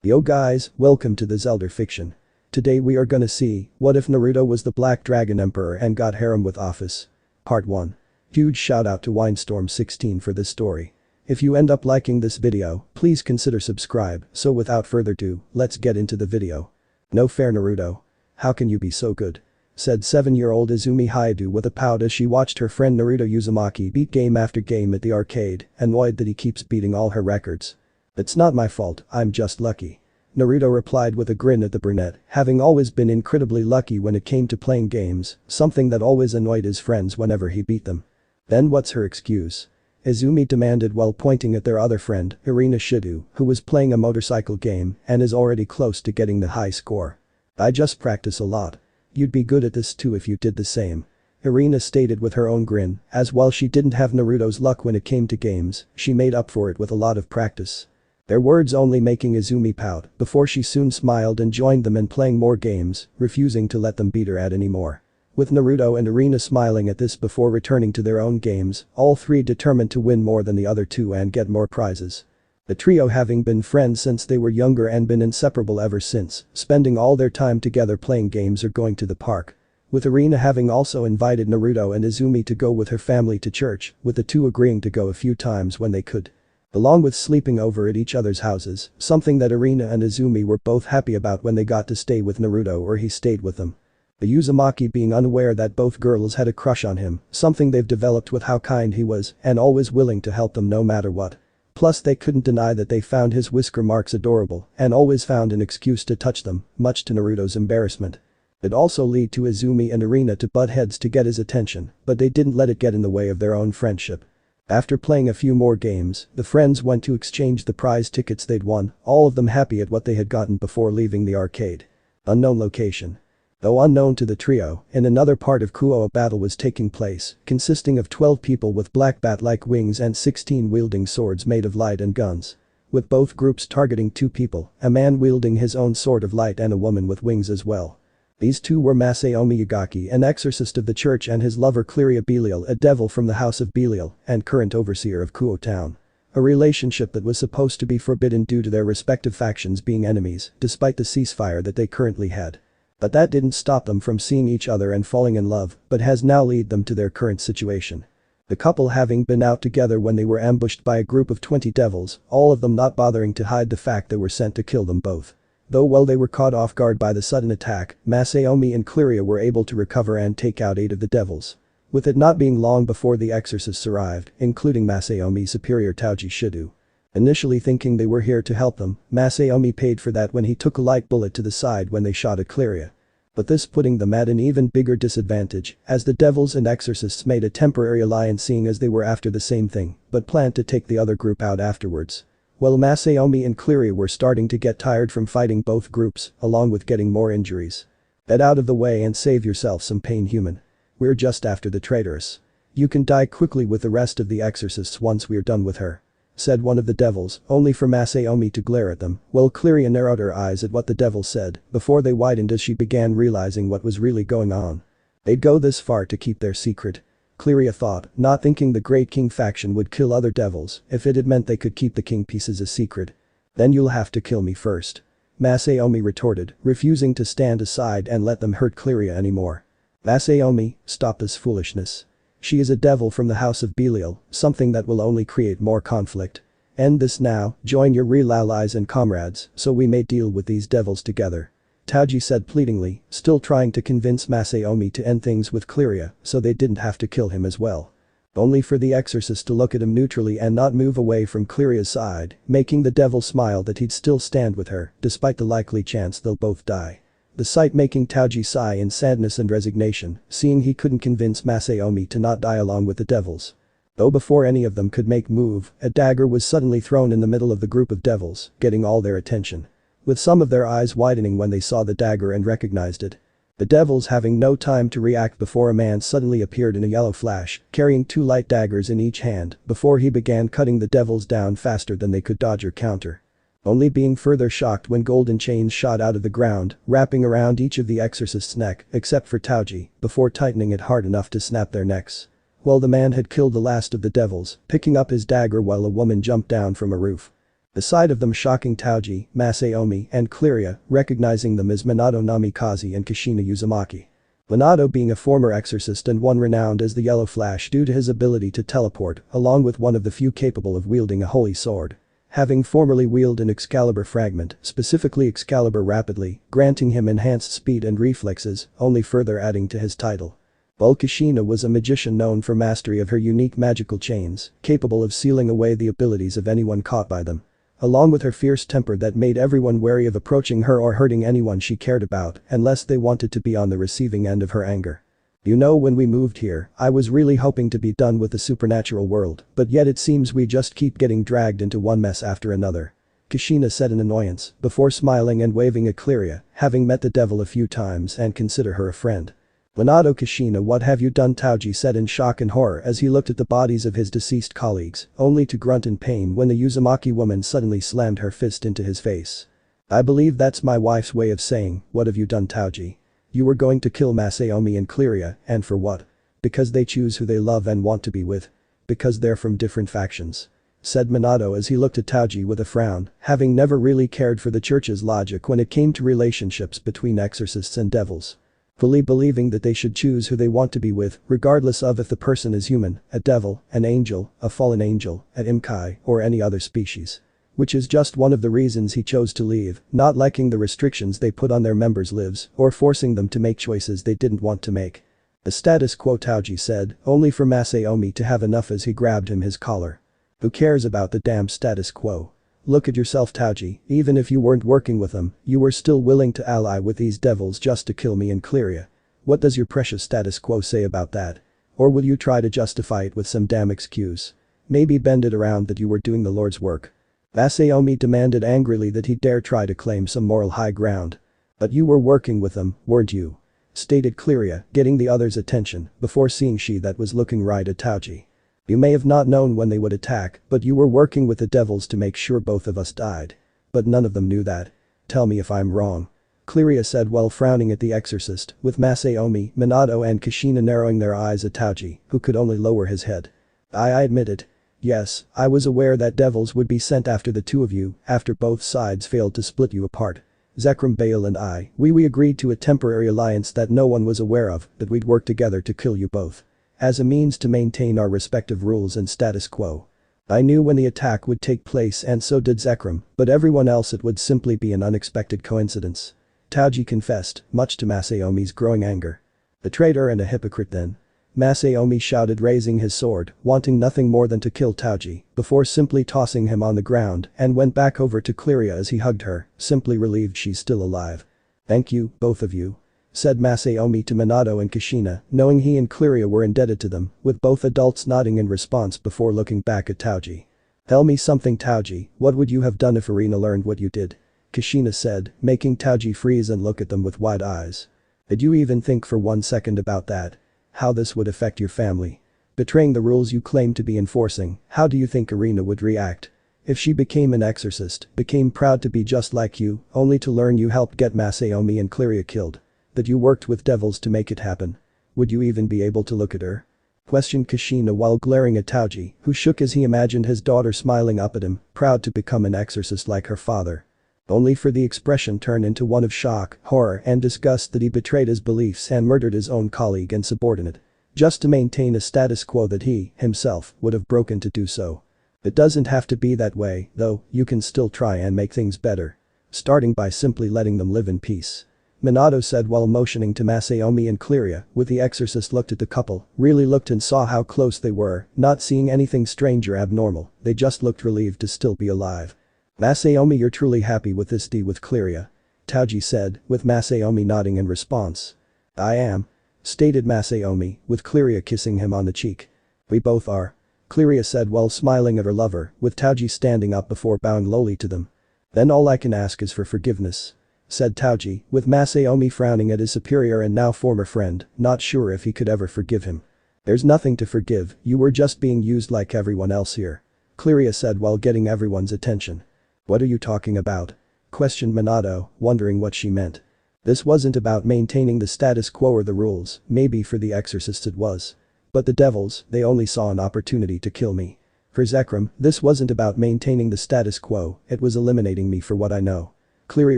Yo guys, welcome to the Zelda fiction. Today we are gonna see, what if Naruto was the Black Dragon Emperor and got harem with Ophis? Part 1. Huge shout out to Windstorm16 for this story. If you end up liking this video, please consider subscribe, so without further ado, let's get into the video. No fair Naruto. How can you be so good? Said 7-year-old Izumi Haidu with a pout as she watched her friend Naruto Uzumaki beat game after game at the arcade, annoyed that he keeps beating all her records. It's not my fault, I'm just lucky. Naruto replied with a grin at the brunette, having always been incredibly lucky when it came to playing games, something that always annoyed his friends whenever he beat them. Then what's her excuse? Izumi demanded while pointing at their other friend, Irina Shido, who was playing a motorcycle game and is already close to getting the high score. I just practice a lot. You'd be good at this too if you did the same. Irina stated with her own grin, as while she didn't have Naruto's luck when it came to games, she made up for it with a lot of practice. Their words only making Izumi pout before she soon smiled and joined them in playing more games, refusing to let them beat her at any more. With Naruto and Irina smiling at this before returning to their own games, all three determined to win more than the other two and get more prizes. The trio having been friends since they were younger and been inseparable ever since, spending all their time together playing games or going to the park. With Irina having also invited Naruto and Izumi to go with her family to church, with the two agreeing to go a few times when they could. Along with sleeping over at each other's houses, something that Irina and Izumi were both happy about when they got to stay with Naruto or he stayed with them. The Uzumaki being unaware that both girls had a crush on him, something they've developed with how kind he was and always willing to help them no matter what. Plus they couldn't deny that they found his whisker marks adorable and always found an excuse to touch them, much to Naruto's embarrassment. It also led to Izumi and Irina to butt heads to get his attention, but they didn't let it get in the way of their own friendship. After playing a few more games, the friends went to exchange the prize tickets they'd won, all of them happy at what they had gotten before leaving the arcade. Unknown location. Though unknown to the trio, in another part of Kuoh a battle was taking place, consisting of 12 people with black bat-like wings and 16 wielding swords made of light and guns. With both groups targeting 2 people, a man wielding his own sword of light and a woman with wings as well. These two were Masaomi Yagaki, an exorcist of the church, and his lover Cleria Belial, a devil from the house of Belial and current overseer of Kuoh town. A relationship that was supposed to be forbidden due to their respective factions being enemies, despite the ceasefire that they currently had. But that didn't stop them from seeing each other and falling in love, but has now led them to their current situation. The couple having been out together when they were ambushed by a group of 20 devils, all of them not bothering to hide the fact they were sent to kill them both. Though while they were caught off guard by the sudden attack, Masaomi and Cleria were able to recover and take out 8 of the devils. With it not being long before the exorcists arrived, including Masaomi's superior Tauji Shido. Initially thinking they were here to help them, Masaomi paid for that when he took a light bullet to the side when they shot at Cleria. But this putting them at an even bigger disadvantage, as the devils and exorcists made a temporary alliance seeing as they were after the same thing, but planned to take the other group out afterwards. While Masaomi and Cleria were starting to get tired from fighting both groups, along with getting more injuries. Get out of the way and save yourself some pain, human. We're just after the traitoress. You can die quickly with the rest of the exorcists once we're done with her. Said one of the devils, only for Masaomi to glare at them, while Cleria narrowed her eyes at what the devil said, before they widened as she began realizing what was really going on. They'd go this far to keep their secret. Cleria thought, not thinking the Great King faction would kill other devils if it had meant they could keep the king pieces a secret. Then you'll have to kill me first. Masaomi retorted, refusing to stand aside and let them hurt Cleria anymore. Masaomi, stop this foolishness. She is a devil from the house of Belial, something that will only create more conflict. End this now, join your real allies and comrades, so we may deal with these devils together. Tauji said pleadingly, still trying to convince Masaomi to end things with Cleria so they didn't have to kill him as well. Only for the exorcist to look at him neutrally and not move away from Cleria's side, making the devil smile that he'd still stand with her, despite the likely chance they'll both die. The sight making Tauji sigh in sadness and resignation, seeing he couldn't convince Masaomi to not die along with the devils. Though before any of them could make move, a dagger was suddenly thrown in the middle of the group of devils, getting all their attention. With some of their eyes widening when they saw the dagger and recognized it. The devils having no time to react before a man suddenly appeared in a yellow flash, carrying 2 light daggers in each hand, before he began cutting the devils down faster than they could dodge or counter. Only being further shocked when golden chains shot out of the ground, wrapping around each of the exorcist's neck, except for Tauji, before tightening it hard enough to snap their necks. While the man had killed the last of the devils, picking up his dagger while a woman jumped down from a roof. The sight of them shocking Taiji, Masaomi, and Cleria, recognizing them as Minato Namikaze and Kushina Uzumaki. Minato being a former exorcist and one renowned as the Yellow Flash due to his ability to teleport, along with one of the few capable of wielding a holy sword. Having formerly wielded an Excalibur fragment, specifically Excalibur rapidly, granting him enhanced speed and reflexes, only further adding to his title. While Kushina was a magician known for mastery of her unique magical chains, capable of sealing away the abilities of anyone caught by them. Along with her fierce temper that made everyone wary of approaching her or hurting anyone she cared about unless they wanted to be on the receiving end of her anger. You know, when we moved here, I was really hoping to be done with the supernatural world, but yet it seems we just keep getting dragged into one mess after another. Kushina said in annoyance, before smiling and waving at Cleria, having met the devil a few times and consider her a friend. Minato Kushina, what have you done? Taiji said in shock and horror as he looked at the bodies of his deceased colleagues, only to grunt in pain when the Uzumaki woman suddenly slammed her fist into his face. I believe that's my wife's way of saying, what have you done, Taiji? You were going to kill Masaomi and Cleria, and for what? Because they choose who they love and want to be with. Because they're from different factions. Said Minato as he looked at Taiji with a frown, having never really cared for the church's logic when it came to relationships between exorcists and devils. Fully believing that they should choose who they want to be with, regardless of if the person is human, a devil, an angel, a fallen angel, an imkai, or any other species. Which is just one of the reasons he chose to leave, not liking the restrictions they put on their members' lives, or forcing them to make choices they didn't want to make. The status quo, Taiji said, only for Masaomi to have enough as he grabbed his collar. Who cares about the damn status quo? Look at yourself, Taiji, even if you weren't working with them, you were still willing to ally with these devils just to kill me and Cleria. What does your precious status quo say about that? Or will you try to justify it with some damn excuse? Maybe bend it around that you were doing the Lord's work. Masaomi demanded angrily that he dare try to claim some moral high ground. But you were working with them, weren't you? Stated Cleria, getting the other's attention, before seeing she that was looking right at Taiji. You may have not known when they would attack, but you were working with the devils to make sure both of us died. But none of them knew that. Tell me if I'm wrong. Cleria said while frowning at the exorcist, with Masaomi, Minato and Kushina narrowing their eyes at Taiji, who could only lower his head. I admit it. Yes, I was aware that devils would be sent after the two of you, after both sides failed to split you apart. Zekrom Bale and I, we agreed to a temporary alliance that no one was aware of, that we'd work together to kill you both. As a means to maintain our respective rules and status quo. I knew when the attack would take place and so did Zekrom, but everyone else it would simply be an unexpected coincidence. Taiji confessed, much to Masaomi's growing anger. A traitor and a hypocrite then. Masaomi shouted, raising his sword, wanting nothing more than to kill Taiji, before simply tossing him on the ground and went back over to Cleria as he hugged her, simply relieved she's still alive. Thank you, both of you. Said Masaomi to Minato and Kushina, knowing he and Cleria were indebted to them, with both adults nodding in response before looking back at Taiji. Tell me something, Taiji, what would you have done if Irina learned what you did? Kushina said, making Taiji freeze and look at them with wide eyes. Did you even think for 1 second about that? How this would affect your family? Betraying the rules you claim to be enforcing, how do you think Irina would react? If she became an exorcist, became proud to be just like you, only to learn you helped get Masaomi and Cleria killed. That you worked with devils to make it happen. Would you even be able to look at her? Questioned Kushina while glaring at Taiji, who shook as he imagined his daughter smiling up at him, proud to become an exorcist like her father. Only for the expression turn into one of shock, horror and disgust that he betrayed his beliefs and murdered his own colleague and subordinate. Just to maintain a status quo that he, himself, would have broken to do so. It doesn't have to be that way, though, you can still try and make things better. Starting by simply letting them live in peace. Minato said while motioning to Masaomi and Cleria, with the exorcist looked at the couple, really looked and saw how close they were, not seeing anything strange or abnormal, they just looked relieved to still be alive. Masaomi, you're truly happy with this deed with Cleria? Taiji said, with Masaomi nodding in response. I am. Stated Masaomi, with Cleria kissing him on the cheek. We both are. Cleria said while smiling at her lover, with Taiji standing up before bowing lowly to them. Then all I can ask is for forgiveness. Said Taiji, with Masaomi frowning at his superior and now former friend, not sure if he could ever forgive him. There's nothing to forgive, you were just being used like everyone else here. Cleria said while getting everyone's attention. What are you talking about? Questioned Minato, wondering what she meant. This wasn't about maintaining the status quo or the rules, maybe for the exorcists it was. But the devils, they only saw an opportunity to kill me. For Zekrom, this wasn't about maintaining the status quo, it was eliminating me for what I know. Cleary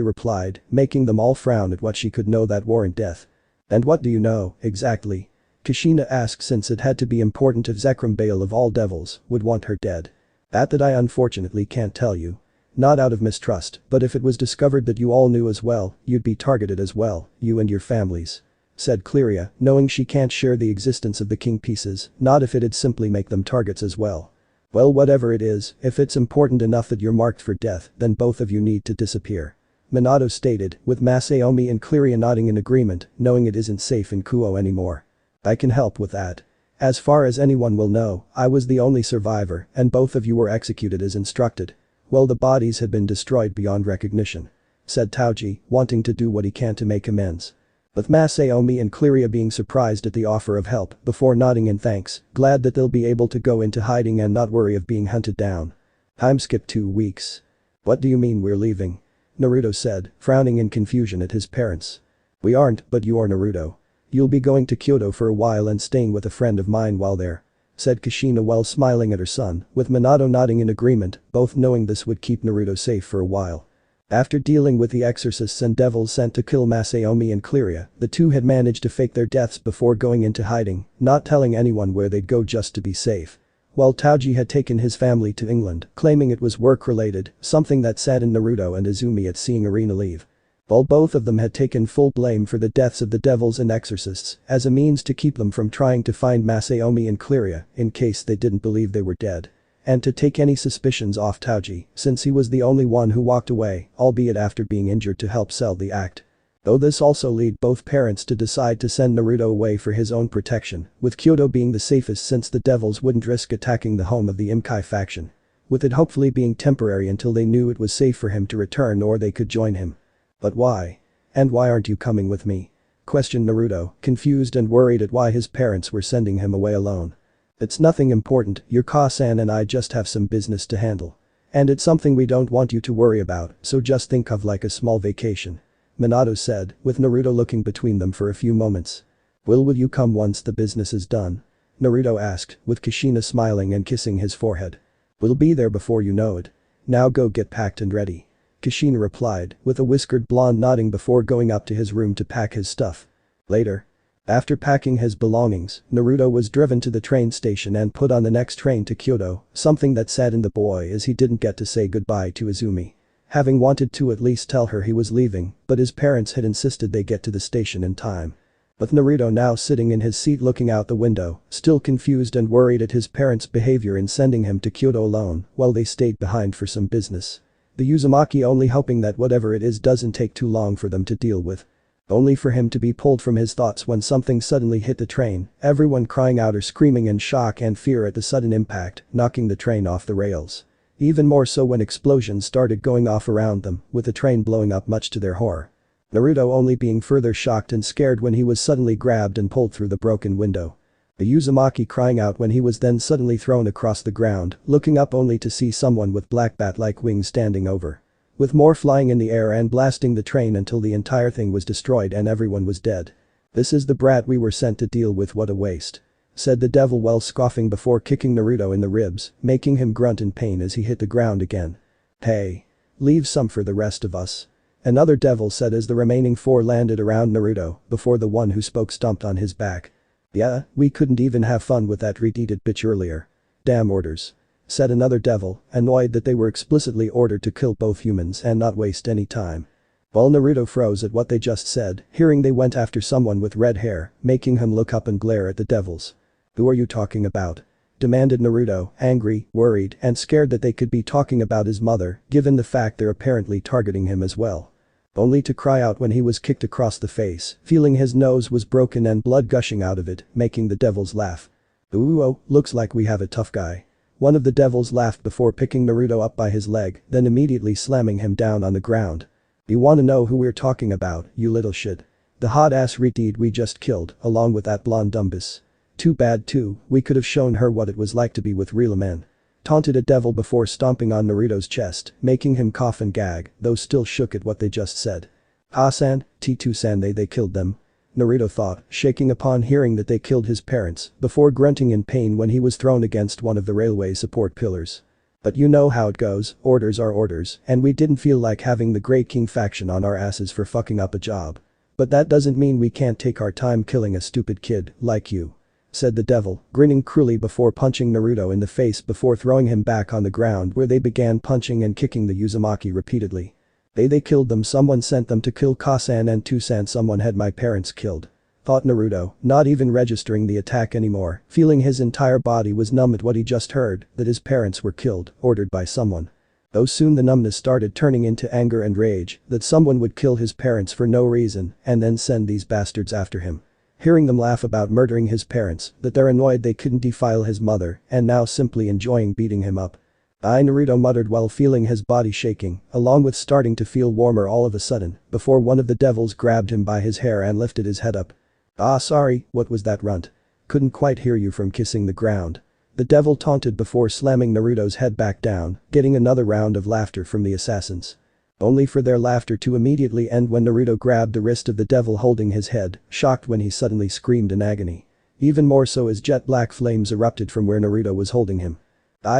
replied, making them all frown at what she could know that warrant death. And what do you know, exactly? Kushina asked, since it had to be important if Zekrom, Bale of all devils, would want her dead. That I unfortunately can't tell you. Not out of mistrust, but if it was discovered that you all knew as well, you'd be targeted as well, you and your families. Said Clearia, knowing she can't share the existence of the king pieces, not if it'd simply make them targets as well. Well, whatever it is, if it's important enough that you're marked for death, then both of you need to disappear. Minato stated, with Masaomi and Clearia nodding in agreement, knowing it isn't safe in Kuoh anymore. I can help with that. As far as anyone will know, I was the only survivor, and both of you were executed as instructed. Well, the bodies had been destroyed beyond recognition. Said Taoji, wanting to do what he can to make amends. With Masaomi and Clearia being surprised at the offer of help before nodding in thanks, glad that they'll be able to go into hiding and not worry of being hunted down. Time skip 2 weeks. What do you mean we're leaving? Naruto said, frowning in confusion at his parents. We aren't, but you are Naruto. You'll be going to Kyoto for a while and staying with a friend of mine while there. Said Kushina while smiling at her son, with Minato nodding in agreement, both knowing this would keep Naruto safe for a while. After dealing with the exorcists and devils sent to kill Masaomi and Clearia, the two had managed to fake their deaths before going into hiding, not telling anyone where they'd go just to be safe. While Taoji had taken his family to England, claiming it was work-related, something that saddened Naruto and Izumi at seeing Arena leave. While both of them had taken full blame for the deaths of the devils and exorcists as a means to keep them from trying to find Masaomi and Clearia in case they didn't believe they were dead. And to take any suspicions off Taoji, since he was the only one who walked away, albeit after being injured to help sell the act. Though this also led both parents to decide to send Naruto away for his own protection, with Kyoto being the safest since the devils wouldn't risk attacking the home of the Imkai faction. With it hopefully being temporary until they knew it was safe for him to return or they could join him. But why? And why aren't you coming with me? Questioned Naruto, confused and worried at why his parents were sending him away alone. It's nothing important, your Ka-san and I just have some business to handle. And it's something we don't want you to worry about, so just think of like a small vacation. Minato said, with Naruto looking between them for a few moments. Will you come once the business is done? Naruto asked, with Kushina smiling and kissing his forehead. We'll be there before you know it. Now go get packed and ready. Kushina replied, with a whiskered blonde nodding before going up to his room to pack his stuff. Later. After packing his belongings, Naruto was driven to the train station and put on the next train to Kyoto, something that saddened the boy as he didn't get to say goodbye to Izumi. Having wanted to at least tell her he was leaving, but his parents had insisted they get to the station in time. With Naruto now sitting in his seat looking out the window, still confused and worried at his parents' behavior in sending him to Kyoto alone while they stayed behind for some business. The Uzumaki only hoping that whatever it is doesn't take too long for them to deal with. Only for him to be pulled from his thoughts when something suddenly hit the train, everyone crying out or screaming in shock and fear at the sudden impact, knocking the train off the rails. Even more so when explosions started going off around them, with the train blowing up much to their horror. Naruto only being further shocked and scared when he was suddenly grabbed and pulled through the broken window. The Uzumaki crying out when he was then suddenly thrown across the ground, looking up only to see someone with black bat-like wings standing over. With more flying in the air and blasting the train until the entire thing was destroyed and everyone was dead. This is the brat we were sent to deal with, what a waste. Said the devil while scoffing before kicking Naruto in the ribs, making him grunt in pain as he hit the ground again. Hey. Leave some for the rest of us. Another devil said as the remaining 4 landed around Naruto before the one who spoke stomped on his back. Yeah, we couldn't even have fun with that retarded bitch earlier. Damn orders. Said another devil, annoyed that they were explicitly ordered to kill both humans and not waste any time. While Naruto froze at what they just said, hearing they went after someone with red hair, making him look up and glare at the devils. Who are you talking about? Demanded Naruto, angry, worried, and scared that they could be talking about his mother, given the fact they're apparently targeting him as well. Only to cry out when he was kicked across the face, feeling his nose was broken and blood gushing out of it, making the devils laugh. Ooh, oh, looks like we have a tough guy. One of the devils laughed before picking Naruto up by his leg, then immediately slamming him down on the ground. You wanna know who we're talking about, you little shit. The hot-ass retard we just killed, along with that blonde dumbus. Too bad too, we could have shown her what it was like to be with real men. Taunted a devil before stomping on Naruto's chest, making him cough and gag, though still shook at what they just said. Ah-san, T2-san they killed them. Naruto thought, shaking upon hearing that they killed his parents, before grunting in pain when he was thrown against one of the railway support pillars. But you know how it goes, orders are orders, and we didn't feel like having the Great King faction on our asses for fucking up a job. But that doesn't mean we can't take our time killing a stupid kid like you," said the devil, grinning cruelly before punching Naruto in the face before throwing him back on the ground where they began punching and kicking the Uzumaki repeatedly. They killed them, someone sent them to kill Kasan and Tusan, someone had my parents killed," thought Naruto, not even registering the attack anymore, feeling his entire body was numb at what he just heard, that his parents were killed, ordered by someone. Though soon the numbness started turning into anger and rage, that someone would kill his parents for no reason and then send these bastards after him. Hearing them laugh about murdering his parents, that they're annoyed they couldn't defile his mother and now simply enjoying beating him up. Naruto muttered while feeling his body shaking, along with starting to feel warmer all of a sudden, before one of the devils grabbed him by his hair and lifted his head up. Sorry, what was that runt? Couldn't quite hear you from kissing the ground." The devil taunted before slamming Naruto's head back down, getting another round of laughter from the assassins. Only for their laughter to immediately end when Naruto grabbed the wrist of the devil holding his head, shocked when he suddenly screamed in agony. Even more so as jet black flames erupted from where Naruto was holding him.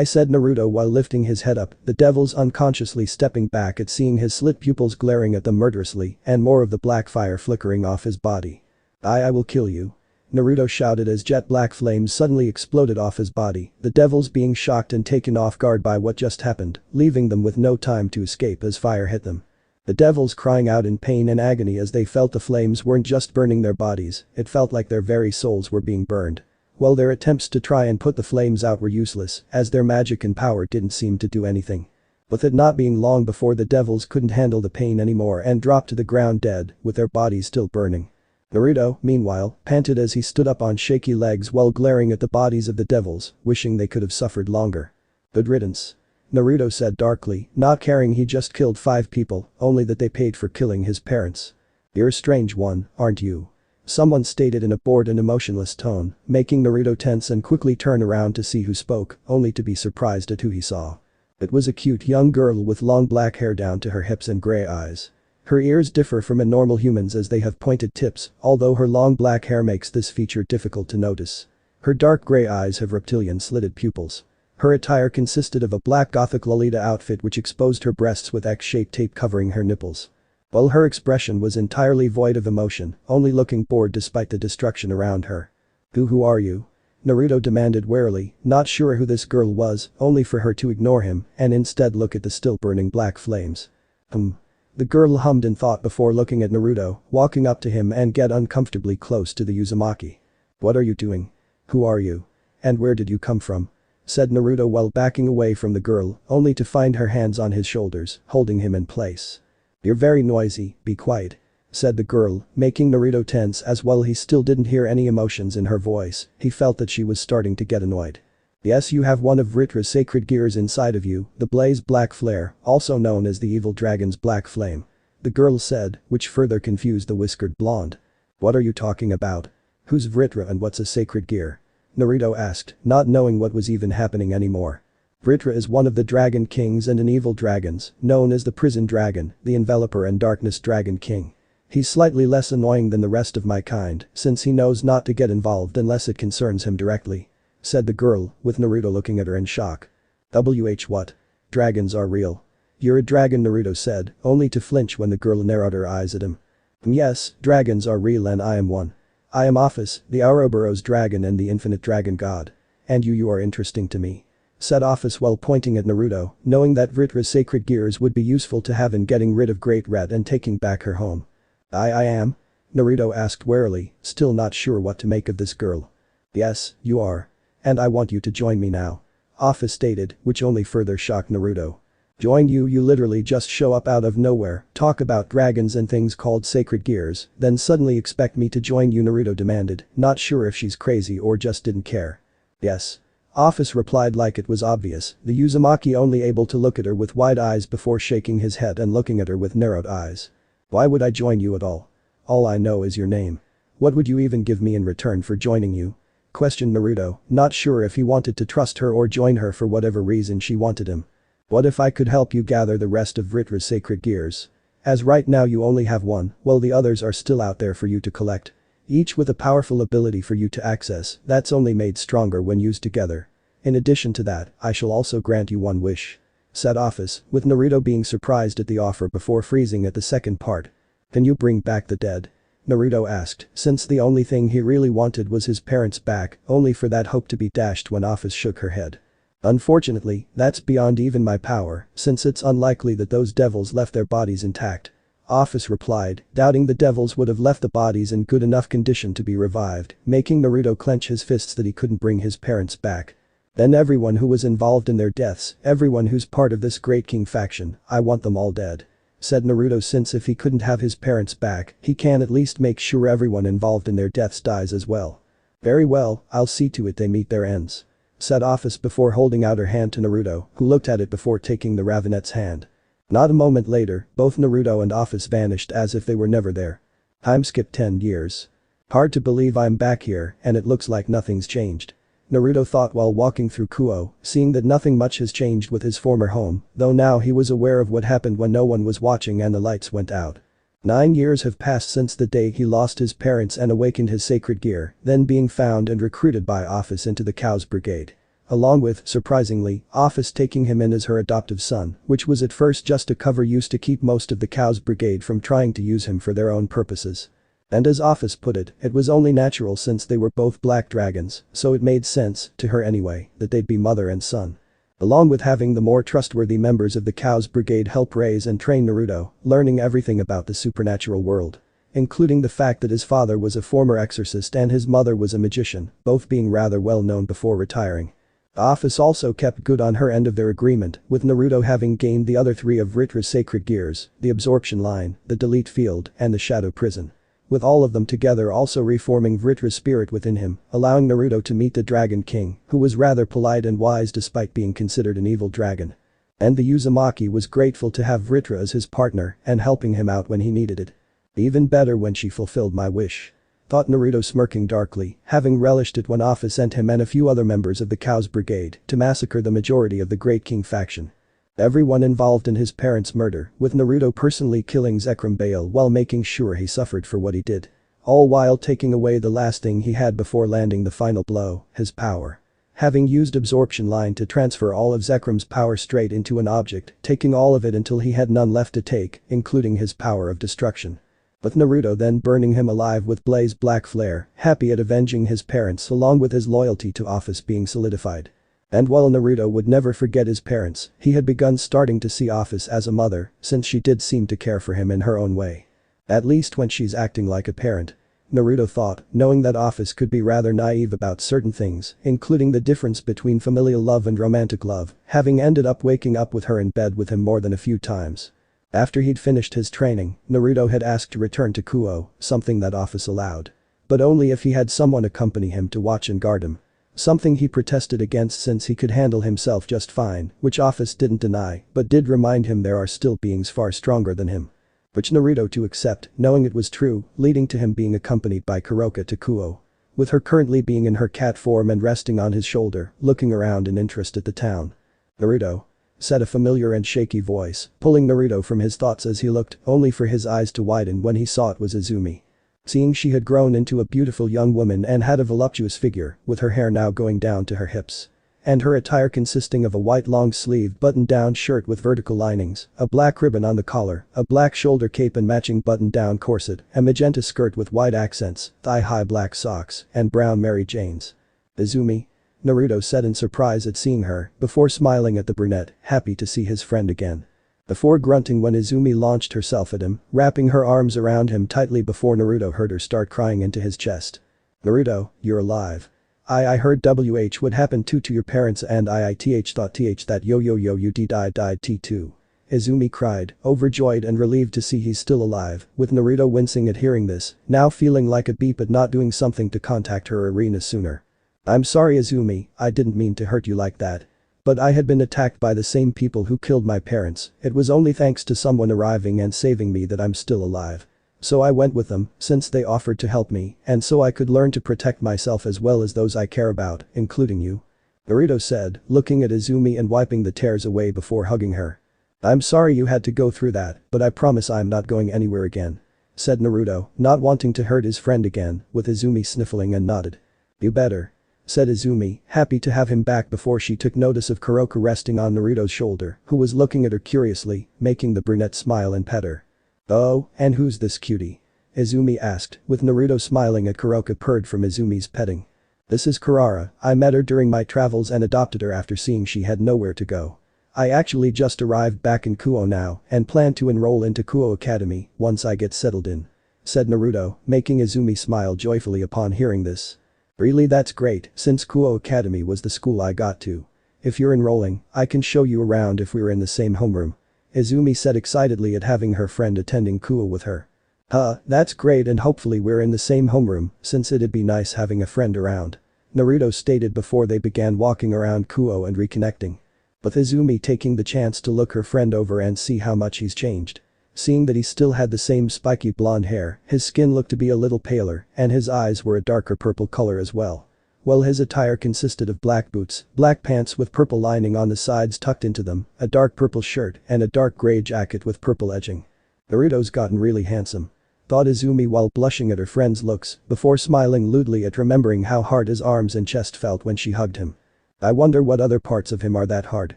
Said Naruto while lifting his head up, the devils unconsciously stepping back at seeing his slit pupils glaring at them murderously and more of the black fire flickering off his body. I will kill you," Naruto shouted as jet black flames suddenly exploded off his body, the devils being shocked and taken off guard by what just happened, leaving them with no time to escape as fire hit them. The devils crying out in pain and agony as they felt the flames weren't just burning their bodies, it felt like their very souls were being burned. Well, their attempts to try and put the flames out were useless, as their magic and power didn't seem to do anything. With it not being long before the devils couldn't handle the pain anymore and dropped to the ground dead, with their bodies still burning. Naruto, meanwhile, panted as he stood up on shaky legs while glaring at the bodies of the devils, wishing they could have suffered longer. "Good riddance," Naruto said darkly, not caring he just killed 5 people, only that they paid for killing his parents. "You're a strange one, aren't you?" someone stated in a bored and emotionless tone, making Naruto tense and quickly turn around to see who spoke, only to be surprised at who he saw. It was a cute young girl with long black hair down to her hips and gray eyes. Her ears differ from a normal human's as they have pointed tips, although her long black hair makes this feature difficult to notice. Her dark gray eyes have reptilian slitted pupils. Her attire consisted of a black gothic Lolita outfit which exposed her breasts with X-shaped tape covering her nipples. While her expression was entirely void of emotion, only looking bored despite the destruction around her. Who are you?" Naruto demanded warily, not sure who this girl was, only for her to ignore him and instead look at the still burning black flames. The girl hummed in thought before looking at Naruto, walking up to him and get uncomfortably close to the Uzumaki. "What are you doing? Who are you? And where did you come from?" said Naruto while backing away from the girl, only to find her hands on his shoulders, holding him in place. "You're very noisy, be quiet," said the girl, making Naruto tense as while he still didn't hear any emotions in her voice, he felt that she was starting to get annoyed. "Yes, you have one of Ritra's sacred gears inside of you, the Blaze Black Flare, also known as the evil dragon's black flame," the girl said, which further confused the whiskered blonde. "What are you talking about? Who's Vritra and what's a sacred gear?" Naruto asked, not knowing what was even happening anymore. Vritra is one of the Dragon Kings and an evil dragons, known as the Prison Dragon, the Enveloper and Darkness Dragon King. He's slightly less annoying than the rest of my kind, since he knows not to get involved unless it concerns him directly," said the girl, with Naruto looking at her in shock. What? Dragons are real. You're a dragon, Naruto said, only to flinch when the girl narrowed her eyes at him. Yes, dragons are real and I am one. I am Ophis, the Ouroboros dragon and the infinite dragon god. And you are interesting to me," said Ophis while pointing at Naruto, knowing that Vritra's sacred gears would be useful to have in getting rid of Great Red and taking back her home. I am? Naruto asked warily, still not sure what to make of this girl. "Yes, you are. And I want you to join me now," Ophis stated, which only further shocked Naruto. "Join you? You literally just show up out of nowhere, talk about dragons and things called sacred gears, then suddenly expect me to join you?" Naruto demanded, not sure if she's crazy or just didn't care. "Yes." Ophis replied like it was obvious, the Uzumaki only able to look at her with wide eyes before shaking his head and looking at her with narrowed eyes. "Why would I join you at all? All I know is your name. What would you even give me in return for joining you?" questioned Naruto, not sure if he wanted to trust her or join her for whatever reason she wanted him. "What if I could help you gather the rest of Vritra's sacred gears? As right now you only have one, while the others are still out there for you to collect. each with a powerful ability for you to access that's only made stronger when used together. In addition to that, I shall also grant you one wish," said Ophis, with Naruto being surprised at the offer before freezing at the second part. "Can you bring back the dead?" Naruto asked, since the only thing he really wanted was his parents back, only for that hope to be dashed when Ophis shook her head. "Unfortunately, that's beyond even my power, since it's unlikely that those devils left their bodies intact," Ophis replied, doubting the devils would have left the bodies in good enough condition to be revived, making Naruto clench his fists that he couldn't bring his parents back. "Then everyone who was involved in their deaths, everyone who's part of this Great King faction, I want them all dead," said Naruto, since if he couldn't have his parents back, he can at least make sure everyone involved in their deaths dies as well. "Very well, I'll see to it they meet their ends," said Ophis before holding out her hand to Naruto, who looked at it before taking the Ravenette's hand. Not a moment later, both Naruto and Ophis vanished as if they were never there. Time skipped 10 years. "Hard to believe I'm back here and it looks like nothing's changed," Naruto thought while walking through Kuoh, seeing that nothing much has changed with his former home, though now he was aware of what happened when no one was watching and the lights went out. 9 years have passed since the day he lost his parents and awakened his sacred gear, then being found and recruited by Ophis into the Cow's Brigade. Along with, surprisingly, Ophis taking him in as her adoptive son, which was at first just a cover used to keep most of the Cow's Brigade from trying to use him for their own purposes. And as Ophis put it was only natural since they were both black dragons, so it made sense, to her anyway, that they'd be mother and son. Along with having the more trustworthy members of the Cow's Brigade help raise and train Naruto, learning everything about the supernatural world. Including the fact that his father was a former exorcist and his mother was a magician, both being rather well known before retiring. Ophis also kept good on her end of their agreement, with Naruto having gained the other 3 of Ritra's sacred gears, the absorption line, the delete field, and the shadow prison. With all of them together also reforming Vritra's spirit within him, allowing Naruto to meet the Dragon King, who was rather polite and wise despite being considered an evil dragon. And the Uzumaki was grateful to have Vritra as his partner and helping him out when he needed it. "Even better when she fulfilled my wish," thought Naruto, smirking darkly, having relished it when Ophis sent him and a few other members of the Cow's Brigade to massacre the majority of the Great King faction. Everyone involved in his parents' murder, with Naruto personally killing Zekrom Bale while making sure he suffered for what he did. All while taking away the last thing he had before landing the final blow, his power. Having used absorption line to transfer all of Zekrom's power straight into an object, taking all of it until he had none left to take, including his power of destruction. With Naruto then burning him alive with Blaze Black Flare, happy at avenging his parents along with his loyalty to Ophis being solidified. And while Naruto would never forget his parents, he had begun starting to see Ophis as a mother, since she did seem to care for him in her own way. At least when she's acting like a parent. Naruto thought, knowing that Ophis could be rather naive about certain things, including the difference between familial love and romantic love, having ended up waking up with her in bed with him more than a few times. After he'd finished his training, Naruto had asked to return to Kuoh, something that Ophis allowed. But only if he had someone accompany him to watch and guard him. Something he protested against since he could handle himself just fine, which Ophis didn't deny, but did remind him there are still beings far stronger than him. Which Naruto to accept, knowing it was true, leading to him being accompanied by Kuroka to Kuoh. With her currently being in her cat form and resting on his shoulder, looking around in interest at the town. "Naruto?" said a familiar and shaky voice, pulling Naruto from his thoughts as he looked, only for his eyes to widen when he saw it was Izumi. Seeing she had grown into a beautiful young woman and had a voluptuous figure, with her hair now going down to her hips. And her attire consisting of a white long-sleeved button-down shirt with vertical linings, a black ribbon on the collar, a black shoulder cape and matching button-down corset, a magenta skirt with white accents, thigh-high black socks, and brown Mary Janes. "Izumi?" Naruto said in surprise at seeing her, before smiling at the brunette, happy to see his friend again. Before grunting when Izumi launched herself at him, wrapping her arms around him tightly before Naruto heard her start crying into his chest. "Naruto, you're alive. I heard what happened to your parents and I thought that yo you died too. Izumi cried, overjoyed and relieved to see he's still alive, with Naruto wincing at hearing this, now feeling like a beep at not doing something to contact her arena sooner. "I'm sorry Izumi, I didn't mean to hurt you like that. But I had been attacked by the same people who killed my parents, it was only thanks to someone arriving and saving me that I'm still alive. So I went with them, since they offered to help me, and so I could learn to protect myself as well as those I care about, including you." Naruto said, looking at Izumi and wiping the tears away before hugging her. "I'm sorry you had to go through that, but I promise I'm not going anywhere again," said Naruto, not wanting to hurt his friend again, with Izumi sniffling and nodded. You better, said Izumi, happy to have him back before she took notice of Kuroko resting on Naruto's shoulder, who was looking at her curiously, making the brunette smile and pet her. Oh, and who's this cutie? Izumi asked, with Naruto smiling at Kuroko purred from Izumi's petting. This is Kurara, I met her during my travels and adopted her after seeing she had nowhere to go. I actually just arrived back in Kuoh now and plan to enroll into Kuoh Academy once I get settled in, said Naruto, making Izumi smile joyfully upon hearing this. Really, that's great, since Kuoh Academy was the school I got to. If you're enrolling, I can show you around if we're in the same homeroom. Izumi said excitedly at having her friend attending Kuoh with her. That's great, and hopefully we're in the same homeroom, since it'd be nice having a friend around, Naruto stated before they began walking around Kuoh and reconnecting. With Izumi taking the chance to look her friend over and see how much he's changed. Seeing that he still had the same spiky blonde hair, his skin looked to be a little paler, and his eyes were a darker purple color as well. Well, his attire consisted of black boots, black pants with purple lining on the sides tucked into them, a dark purple shirt, and a dark gray jacket with purple edging. Naruto's gotten really handsome, thought Izumi while blushing at her friend's looks, before smiling lewdly at remembering how hard his arms and chest felt when she hugged him. I wonder what other parts of him are that hard.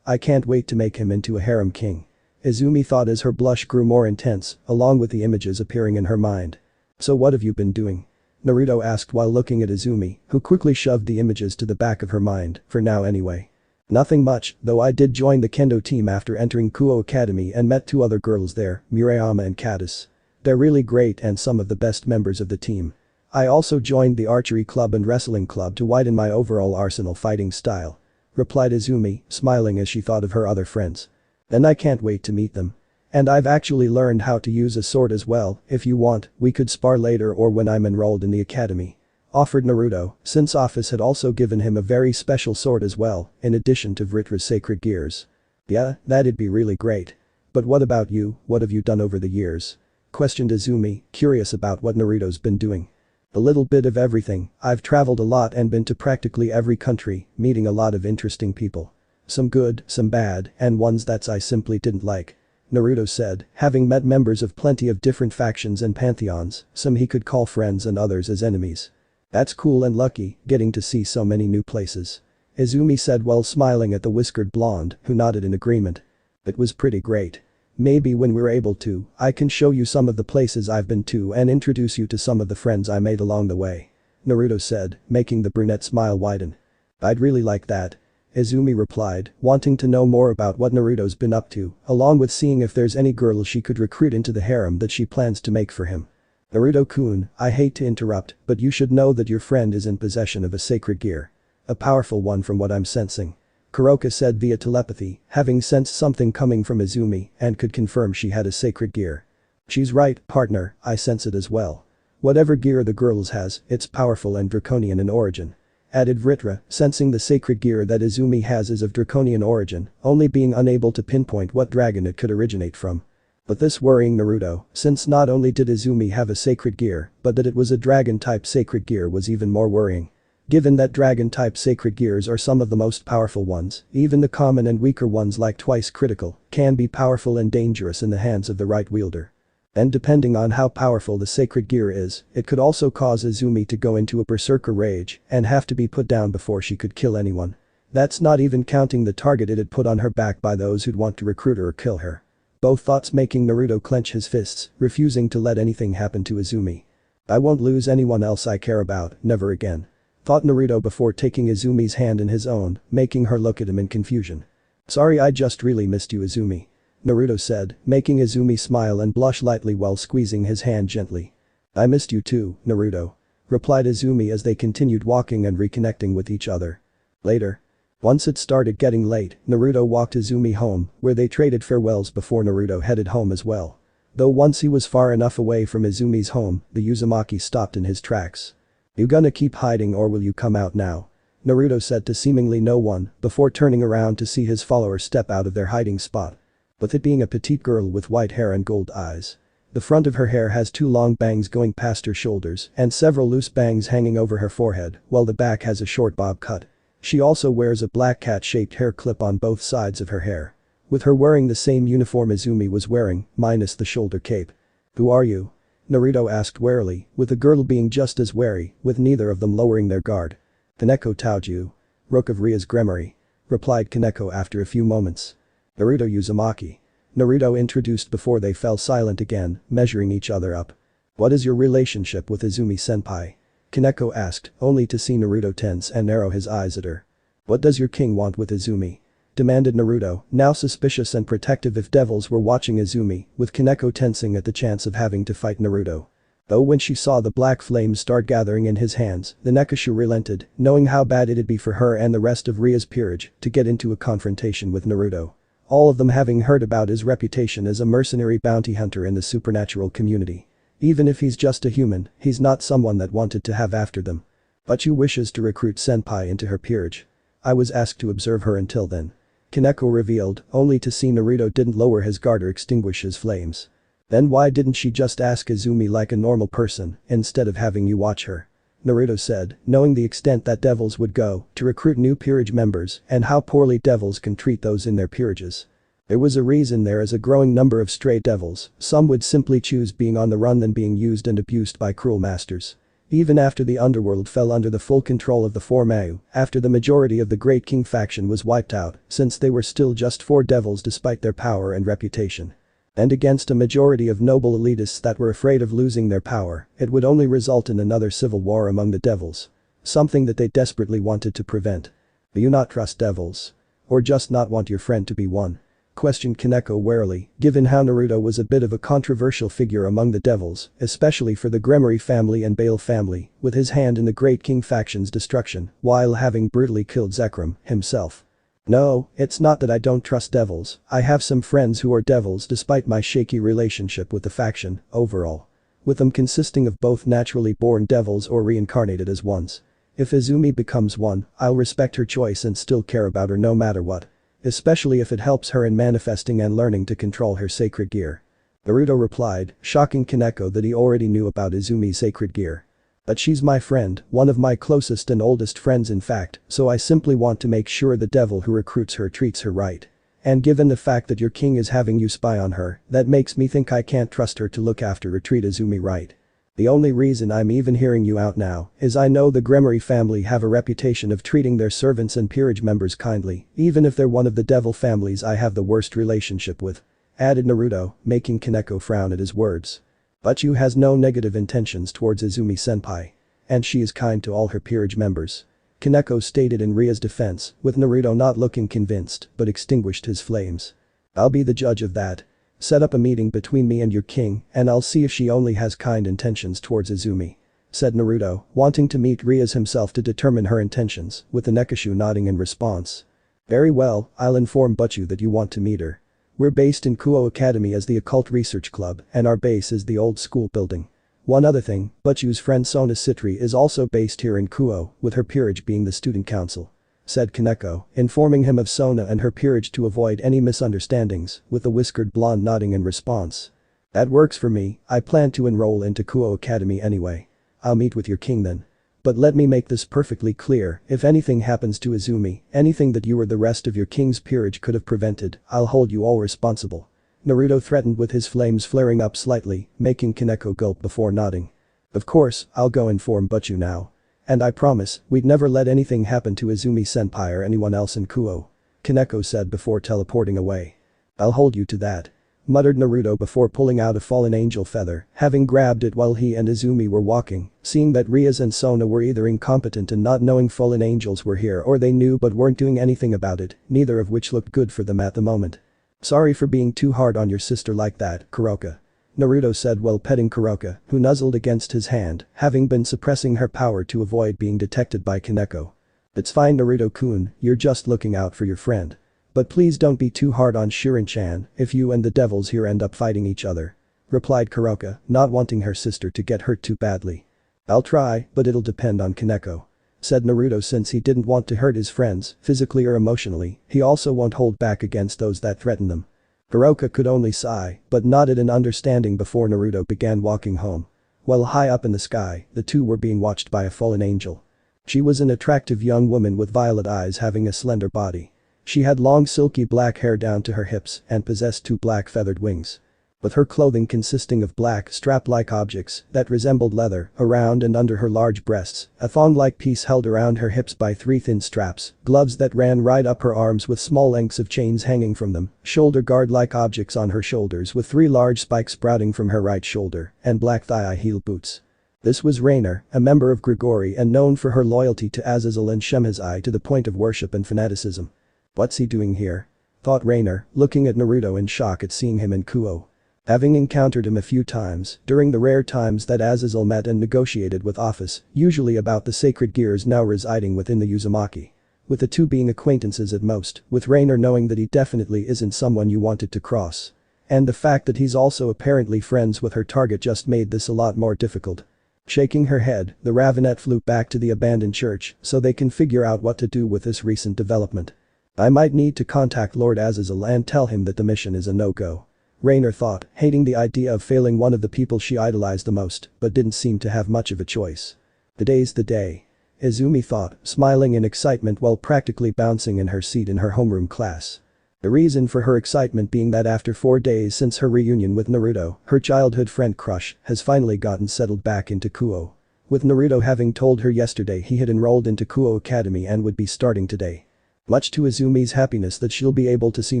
I can't wait to make him into a harem king, Izumi thought as her blush grew more intense, along with the images appearing in her mind. So what have you been doing? Naruto asked while looking at Izumi, who quickly shoved the images to the back of her mind, for now anyway. Nothing much, though I did join the kendo team after entering Kuoh Academy and met 2 other girls there, Murayama and Katis. They're really great and some of the best members of the team. I also joined the archery club and wrestling club to widen my overall arsenal fighting style, replied Izumi, smiling as she thought of her other friends. Then I can't wait to meet them. And I've actually learned how to use a sword as well, if you want, we could spar later or when I'm enrolled in the academy, offered Naruto, since Ophis had also given him a very special sword as well, in addition to Vritra's sacred gears. Yeah, that'd be really great. But what about you, what have you done over the years? Questioned Izumi, curious about what Naruto's been doing. A little bit of everything, I've traveled a lot and been to practically every country, meeting a lot of interesting people. Some good, some bad, and ones that I simply didn't like, Naruto said, having met members of plenty of different factions and pantheons, some he could call friends and others as enemies. That's cool and lucky, getting to see so many new places, Izumi said while smiling at the whiskered blonde, who nodded in agreement. It was pretty great. Maybe when we're able to, I can show you some of the places I've been to and introduce you to some of the friends I made along the way, Naruto said, making the brunette smile widen. I'd really like that, Izumi replied, wanting to know more about what Naruto's been up to, along with seeing if there's any girl she could recruit into the harem that she plans to make for him. Naruto-kun, I hate to interrupt, but you should know that your friend is in possession of a sacred gear. A powerful one from what I'm sensing, Kuroko said via telepathy, having sensed something coming from Izumi and could confirm she had a sacred gear. She's right, partner, I sense it as well. Whatever gear the girls has, it's powerful and draconian in origin, added Vritra, sensing the sacred gear that Izumi has is of draconian origin, only being unable to pinpoint what dragon it could originate from. But this worrying Naruto, since not only did Izumi have a sacred gear, but that it was a dragon-type sacred gear was even more worrying. Given that dragon-type sacred gears are some of the most powerful ones, even the common and weaker ones like twice critical, can be powerful and dangerous in the hands of the right wielder. And depending on how powerful the sacred gear is, it could also cause Izumi to go into a berserker rage and have to be put down before she could kill anyone. That's not even counting the target it'd put on her back by those who'd want to recruit her or kill her. Both thoughts making Naruto clench his fists, refusing to let anything happen to Izumi. I won't lose anyone else I care about, never again, thought Naruto before taking Izumi's hand in his own, making her look at him in confusion. Sorry, I just really missed you, Izumi, Naruto said, making Izumi smile and blush lightly while squeezing his hand gently. I missed you too, Naruto, replied Izumi as they continued walking and reconnecting with each other. Later. Once it started getting late, Naruto walked Izumi home, where they traded farewells before Naruto headed home as well. Though once he was far enough away from Izumi's home, the Uzumaki stopped in his tracks. You gonna keep hiding or will you come out now? Naruto said to seemingly no one, before turning around to see his followers step out of their hiding spot. With it being a petite girl with white hair and gold eyes. The front of her hair has 2 long bangs going past her shoulders and several loose bangs hanging over her forehead, while the back has a short bob cut. She also wears a black cat-shaped hair clip on both sides of her hair. With her wearing the same uniform Izumi was wearing, minus the shoulder cape. Who are you? Naruto asked warily, with the girl being just as wary, with neither of them lowering their guard. Kaneko Taoju. Rook of Ria's Gremory. Replied Kaneko after a few moments. Naruto Uzumaki. Naruto introduced before they fell silent again, measuring each other up. What is your relationship with Izumi-senpai? Kaneko asked, only to see Naruto tense and narrow his eyes at her. What does your king want with Izumi? Demanded Naruto, now suspicious and protective if devils were watching Izumi, with Kaneko tensing at the chance of having to fight Naruto. Though when she saw the black flames start gathering in his hands, the Nekashu relented, knowing how bad it'd be for her and the rest of Ria's peerage to get into a confrontation with Naruto. All of them having heard about his reputation as a mercenary bounty hunter in the supernatural community. Even if he's just a human, he's not someone that wanted to have after them. Butchu wishes to recruit senpai into her peerage. I was asked to observe her until then. Kaneko revealed, only to see Naruto didn't lower his guard or extinguish his flames. Then why didn't she just ask Izumi like a normal person, instead of having you watch her? Naruto said, knowing the extent that devils would go to recruit new peerage members and how poorly devils can treat those in their peerages. There was a reason there is a growing number of stray devils, some would simply choose being on the run than being used and abused by cruel masters. Even after the underworld fell under the full control of the four Mayu, after the majority of the Great King faction was wiped out, since they were still just four devils despite their power and reputation. And against a majority of noble elitists that were afraid of losing their power, it would only result in another civil war among the devils. Something that they desperately wanted to prevent. Do you not trust devils? Or just not want your friend to be one? Questioned Kaneko warily, given how Naruto was a bit of a controversial figure among the devils, especially for the Gremory family and Bale family, with his hand in the Great King faction's destruction, while having brutally killed Zekrom himself. No, it's not that I don't trust devils, I have some friends who are devils despite my shaky relationship with the faction, overall. With them consisting of both naturally born devils or reincarnated as ones. If Izumi becomes one, I'll respect her choice and still care about her no matter what. Especially if it helps her in manifesting and learning to control her sacred gear. Naruto replied, shocking Kaneko that he already knew about Izumi's sacred gear. But she's my friend, one of my closest and oldest friends in fact, so I simply want to make sure the devil who recruits her treats her right. And given the fact that your king is having you spy on her, that makes me think I can't trust her to look after or treat Izumi right. The only reason I'm even hearing you out now is I know the Gremory family have a reputation of treating their servants and peerage members kindly, even if they're one of the devil families I have the worst relationship with. Added Naruto, making Kaneko frown at his words. Butchu has no negative intentions towards Izumi-senpai. And she is kind to all her peerage members. Kaneko stated in Ria's defense, with Naruto not looking convinced, but extinguished his flames. I'll be the judge of that. Set up a meeting between me and your king, and I'll see if she only has kind intentions towards Izumi. Said Naruto, wanting to meet Ria's himself to determine her intentions, with the Nekashu nodding in response. Very well, I'll inform Butchu that you want to meet her. We're based in Kuoh Academy as the Occult Research Club, and our base is the old school building. One other thing, Butchu's friend Sona Citri is also based here in Kuoh, with her peerage being the student council. Said Kaneko, informing him of Sona and her peerage to avoid any misunderstandings, with the whiskered blonde nodding in response. That works for me, I plan to enroll into Kuoh Academy anyway. I'll meet with your king then. But let me make this perfectly clear, if anything happens to Izumi, anything that you or the rest of your king's peerage could have prevented, I'll hold you all responsible. Naruto threatened with his flames flaring up slightly, making Kaneko gulp before nodding. Of course, I'll go inform Butchu now. And I promise, we'd never let anything happen to Izumi-senpai or anyone else in Kuoh. Kaneko said before teleporting away. I'll hold you to that. Muttered Naruto before pulling out a fallen angel feather, having grabbed it while he and Izumi were walking, seeing that Rias and Sona were either incompetent and not knowing fallen angels were here or they knew but weren't doing anything about it, neither of which looked good for them at the moment. Sorry for being too hard on your sister like that, Kuroka. Naruto said while petting Kuroka, who nuzzled against his hand, having been suppressing her power to avoid being detected by Kaneko. It's fine Naruto-kun, you're just looking out for your friend. But please don't be too hard on Shirin-chan if you and the devils here end up fighting each other. Replied Kuroka, not wanting her sister to get hurt too badly. I'll try, but it'll depend on Kaneko. Said Naruto since he didn't want to hurt his friends, physically or emotionally, he also won't hold back against those that threaten them. Kuroka could only sigh, but nodded in understanding before Naruto began walking home. While high up in the sky, the two were being watched by a fallen angel. She was an attractive young woman with violet eyes having a slender body. She had long silky black hair down to her hips and possessed two black feathered wings. with her clothing consisting of black strap-like objects that resembled leather around and under her large breasts, a thong-like piece held around her hips by 3 thin straps, gloves that ran right up her arms with small lengths of chains hanging from them, shoulder guard-like objects on her shoulders with 3 large spikes sprouting from her right shoulder, and black thigh-high heel boots. This was Rainer, a member of Grigori and known for her loyalty to Azazel and Shemhazai to the point of worship and fanaticism. What's he doing here? Thought Rainer, looking at Naruto in shock at seeing him in Kuoh. Having encountered him a few times during the rare times that Azazel met and negotiated with Ophis, usually about the sacred gears now residing within the Uzumaki. With the two being acquaintances at most, with Rainer knowing that he definitely isn't someone you wanted to cross. And the fact that he's also apparently friends with her target just made this a lot more difficult. Shaking her head, the Ravenet flew back to the abandoned church so they can figure out what to do with this recent development. I might need to contact Lord Azazel and tell him that the mission is a no-go. Rainer thought, hating the idea of failing one of the people she idolized the most, but didn't seem to have much of a choice. Today's the day. Izumi thought, smiling in excitement while practically bouncing in her seat in her homeroom class. The reason for her excitement being that after 4 days since her reunion with Naruto, her childhood friend crush has finally gotten settled back into Kuoh. With Naruto having told her yesterday he had enrolled into Kuoh Academy and would be starting today. Much to Izumi's happiness that she'll be able to see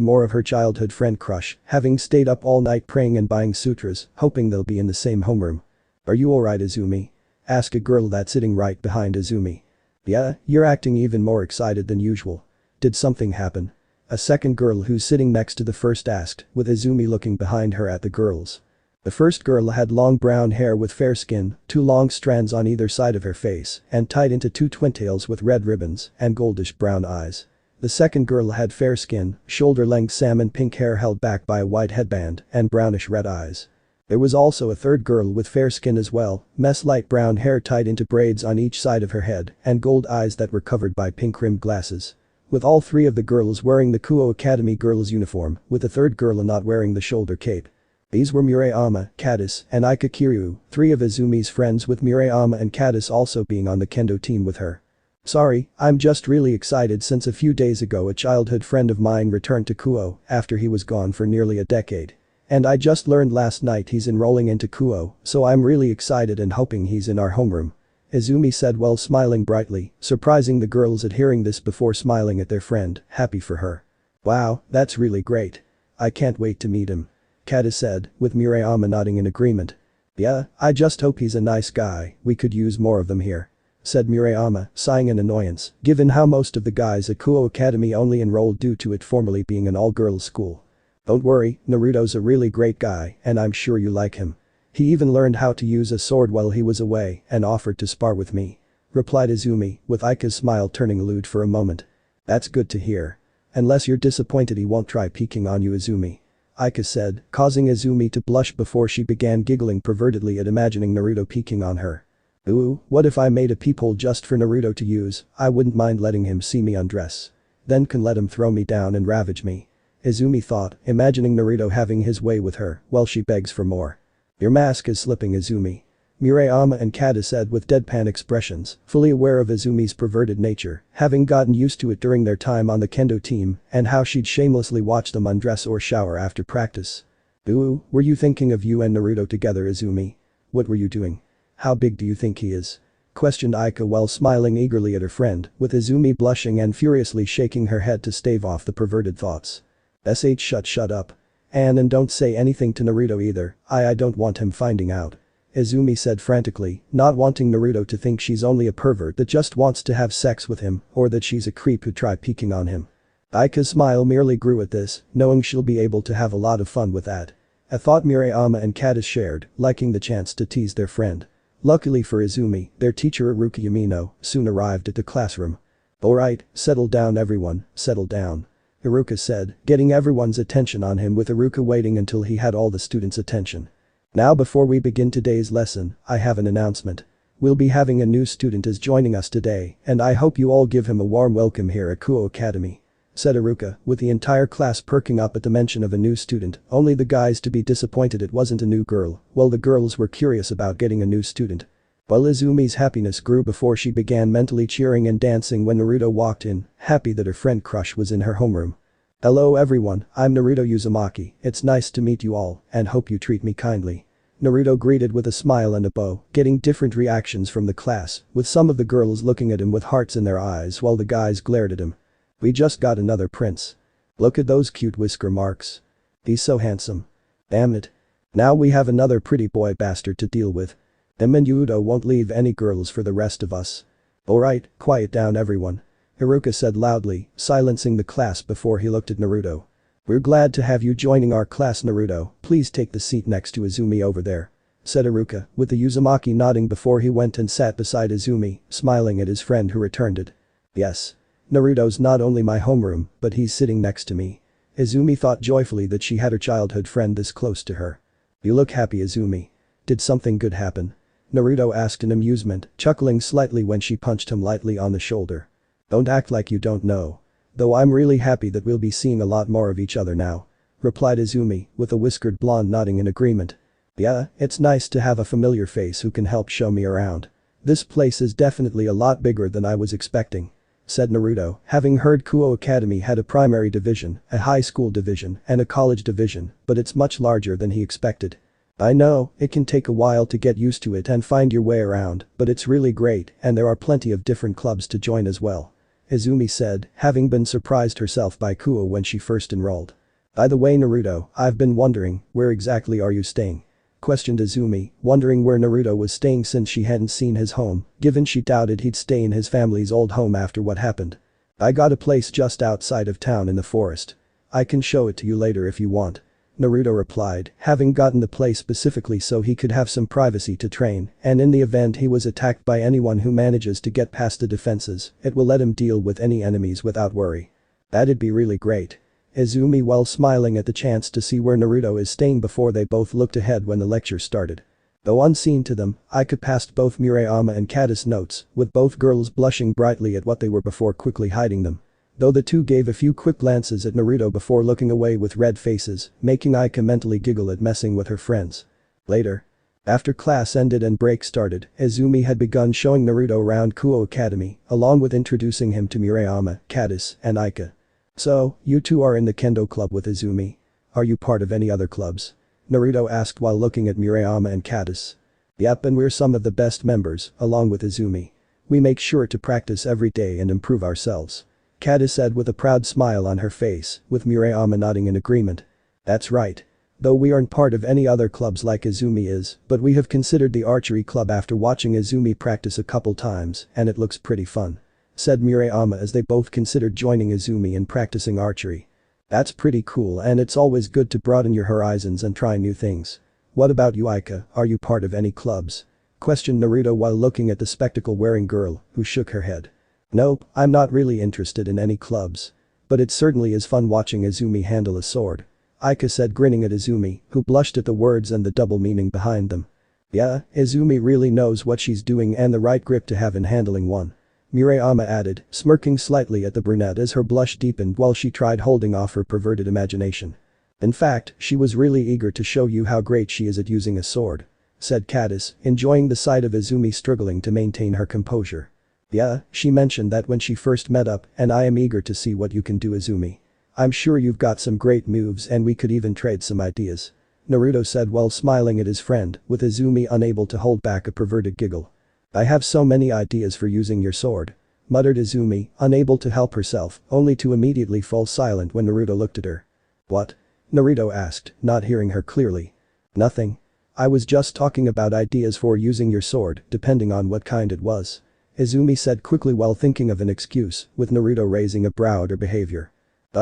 more of her childhood friend crush, having stayed up all night praying and buying sutras, hoping they'll be in the same homeroom. "Are you alright, Izumi?" asked a girl that's sitting right behind Izumi. "Yeah, you're acting even more excited than usual. Did something happen?" A second girl who's sitting next to the first asked, with Izumi looking behind her at the girls. The first girl had long brown hair with fair skin, 2 long strands on either side of her face, and tied into 2 twintails with red ribbons, and goldish brown eyes. The second girl had fair skin, shoulder-length salmon pink hair held back by a white headband, and brownish red eyes. There was also a third girl with fair skin as well, mess light brown hair tied into braids on each side of her head, and gold eyes that were covered by pink-rimmed glasses. With all 3 of the girls wearing the Kuoh Academy girls' uniform, with the third girl not wearing the shoulder cape. These were Murayama, Caddis, and Ika Kiryu, 3 of Izumi's friends, with Murayama and Caddis also being on the kendo team with her. "Sorry, I'm just really excited since a few days ago a childhood friend of mine returned to Kuoh after he was gone for nearly a decade. And I just learned last night he's enrolling into Kuoh, so I'm really excited and hoping he's in our homeroom," Izumi said while smiling brightly, surprising the girls at hearing this before smiling at their friend, happy for her. "Wow, that's really great. I can't wait to meet him," Caddis said, with Murayama nodding in agreement. "Yeah, I just hope he's a nice guy, we could use more of them here," said Murayama, sighing in annoyance, given how most of the guys at Kuoh Academy only enrolled due to it formerly being an all-girls school. "Don't worry, Naruto's a really great guy and I'm sure you like him. He even learned how to use a sword while he was away and offered to spar with me," replied Izumi, with Ika's smile turning lewd for a moment. "That's good to hear. Unless you're disappointed he won't try peeking on you, Izumi," Ika said, causing Izumi to blush before she began giggling pervertedly at imagining Naruto peeking on her. "Ooh, what if I made a peephole just for Naruto to use? I wouldn't mind letting him see me undress. Then can let him throw me down and ravage me," Izumi thought, imagining Naruto having his way with her while she begs for more. "Your mask is slipping, Izumi," Murayama and Caddis said with deadpan expressions, fully aware of Izumi's perverted nature, having gotten used to it during their time on the kendo team and how she'd shamelessly watch them undress or shower after practice. "Ooh, were you thinking of you and Naruto together, Izumi? What were you doing? How big do you think he is?" questioned Ika while smiling eagerly at her friend, with Izumi blushing and furiously shaking her head to stave off the perverted thoughts. Shut up. And don't say anything to Naruto either, I don't want him finding out," Izumi said frantically, not wanting Naruto to think she's only a pervert that just wants to have sex with him or that she's a creep who tried peeking on him. Ika's smile merely grew at this, knowing she'll be able to have a lot of fun with that. A thought Murayama and Caddis shared, liking the chance to tease their friend. Luckily for Izumi, their teacher Iruka Yamino soon arrived at the classroom. "Alright, settle down everyone, settle down," Iruka said, getting everyone's attention on him with Iruka waiting until he had all the students' attention. "Now before we begin today's lesson, I have an announcement. We'll be having a new student is joining us today and I hope you all give him a warm welcome here at Kuoh Academy," said Iruka, with the entire class perking up at the mention of a new student, only the guys to be disappointed it wasn't a new girl, while the girls were curious about getting a new student. While Izumi's happiness grew before she began mentally cheering and dancing when Naruto walked in, happy that her friend crush was in her homeroom. Hello everyone, I'm Naruto Uzumaki, it's nice to meet you all, and hope you treat me kindly. Naruto greeted with a smile and a bow, getting different reactions from the class, with some of the girls looking at him with hearts in their eyes while the guys glared at him. We just got another prince. Look at those cute whisker marks. He's so handsome. Damn it. Now we have another pretty boy bastard to deal with. Him and Yudo won't leave any girls for the rest of us. Alright, quiet down everyone. Haruka said loudly, silencing the class before he looked at Naruto. We're glad to have you joining our class, Naruto, please take the seat next to Izumi over there. Said Haruka, with the Uzumaki nodding before he went and sat beside Izumi, smiling at his friend who returned it. Yes. Naruto's not only my homeroom, but he's sitting next to me. Izumi thought joyfully that she had her childhood friend this close to her. You look happy, Izumi. Did something good happen? Naruto asked in amusement, chuckling slightly when she punched him lightly on the shoulder. Don't act like you don't know. Though I'm really happy that we'll be seeing a lot more of each other now. Replied Izumi, with a whiskered blonde nodding in agreement. Yeah, it's nice to have a familiar face who can help show me around. This place is definitely a lot bigger than I was expecting. Said Naruto, having heard Kuoh Academy had a primary division, a high school division, and a college division, but it's much larger than he expected. I know, it can take a while to get used to it and find your way around, but it's really great and there are plenty of different clubs to join as well. Izumi said, having been surprised herself by Kuoh when she first enrolled. By the way, Naruto, I've been wondering, where exactly are you staying? Questioned Izumi, wondering where Naruto was staying since she hadn't seen his home, given she doubted he'd stay in his family's old home after what happened. I got a place just outside of town in the forest. I can show it to you later if you want. Naruto replied, having gotten the place specifically so he could have some privacy to train, and in the event he was attacked by anyone who manages to get past the defenses, it will let him deal with any enemies without worry. That'd be really great. Izumi while smiling at the chance to see where Naruto is staying before they both looked ahead when the lecture started. Though unseen to them, Ika passed both Murayama and Kata's notes, with both girls blushing brightly at what they were before quickly hiding them. Though the two gave a few quick glances at Naruto before looking away with red faces, making Ika mentally giggle at messing with her friends. Later. After class ended and break started, Izumi had begun showing Naruto around Kuoh Academy, along with introducing him to Murayama, Katas, and Ika. So, you two are in the kendo club with Izumi. Are you part of any other clubs? Naruto asked while looking at Murayama and Katas. Yep, and we're some of the best members, along with Izumi. We make sure to practice every day and improve ourselves. Kata said with a proud smile on her face, with Murayama nodding in agreement. That's right. Though we aren't part of any other clubs like Izumi is, but we have considered the archery club after watching Izumi practice a couple times, and it looks pretty fun. Said Murayama as they both considered joining Izumi and practicing archery. That's pretty cool and it's always good to broaden your horizons and try new things. What about you, Ika, are you part of any clubs? Questioned Naruto while looking at the spectacle-wearing girl, who shook her head. Nope, I'm not really interested in any clubs. But it certainly is fun watching Izumi handle a sword. Ika said grinning at Izumi, who blushed at the words and the double meaning behind them. Yeah, Izumi really knows what she's doing and the right grip to have in handling one. Murayama added, smirking slightly at the brunette as her blush deepened while she tried holding off her perverted imagination. In fact, she was really eager to show you how great she is at using a sword. Said Katas, enjoying the sight of Izumi struggling to maintain her composure. Yeah, she mentioned that when she first met up and I am eager to see what you can do, Izumi. I'm sure you've got some great moves and we could even trade some ideas. Naruto said while smiling at his friend, with Izumi unable to hold back a perverted giggle. I have so many ideas for using your sword. Muttered Izumi, unable to help herself, only to immediately fall silent when Naruto looked at her. What? Naruto asked, not hearing her clearly. Nothing. I was just talking about ideas for using your sword, depending on what kind it was. Izumi said quickly while thinking of an excuse, with Naruto raising a brow at her behavior.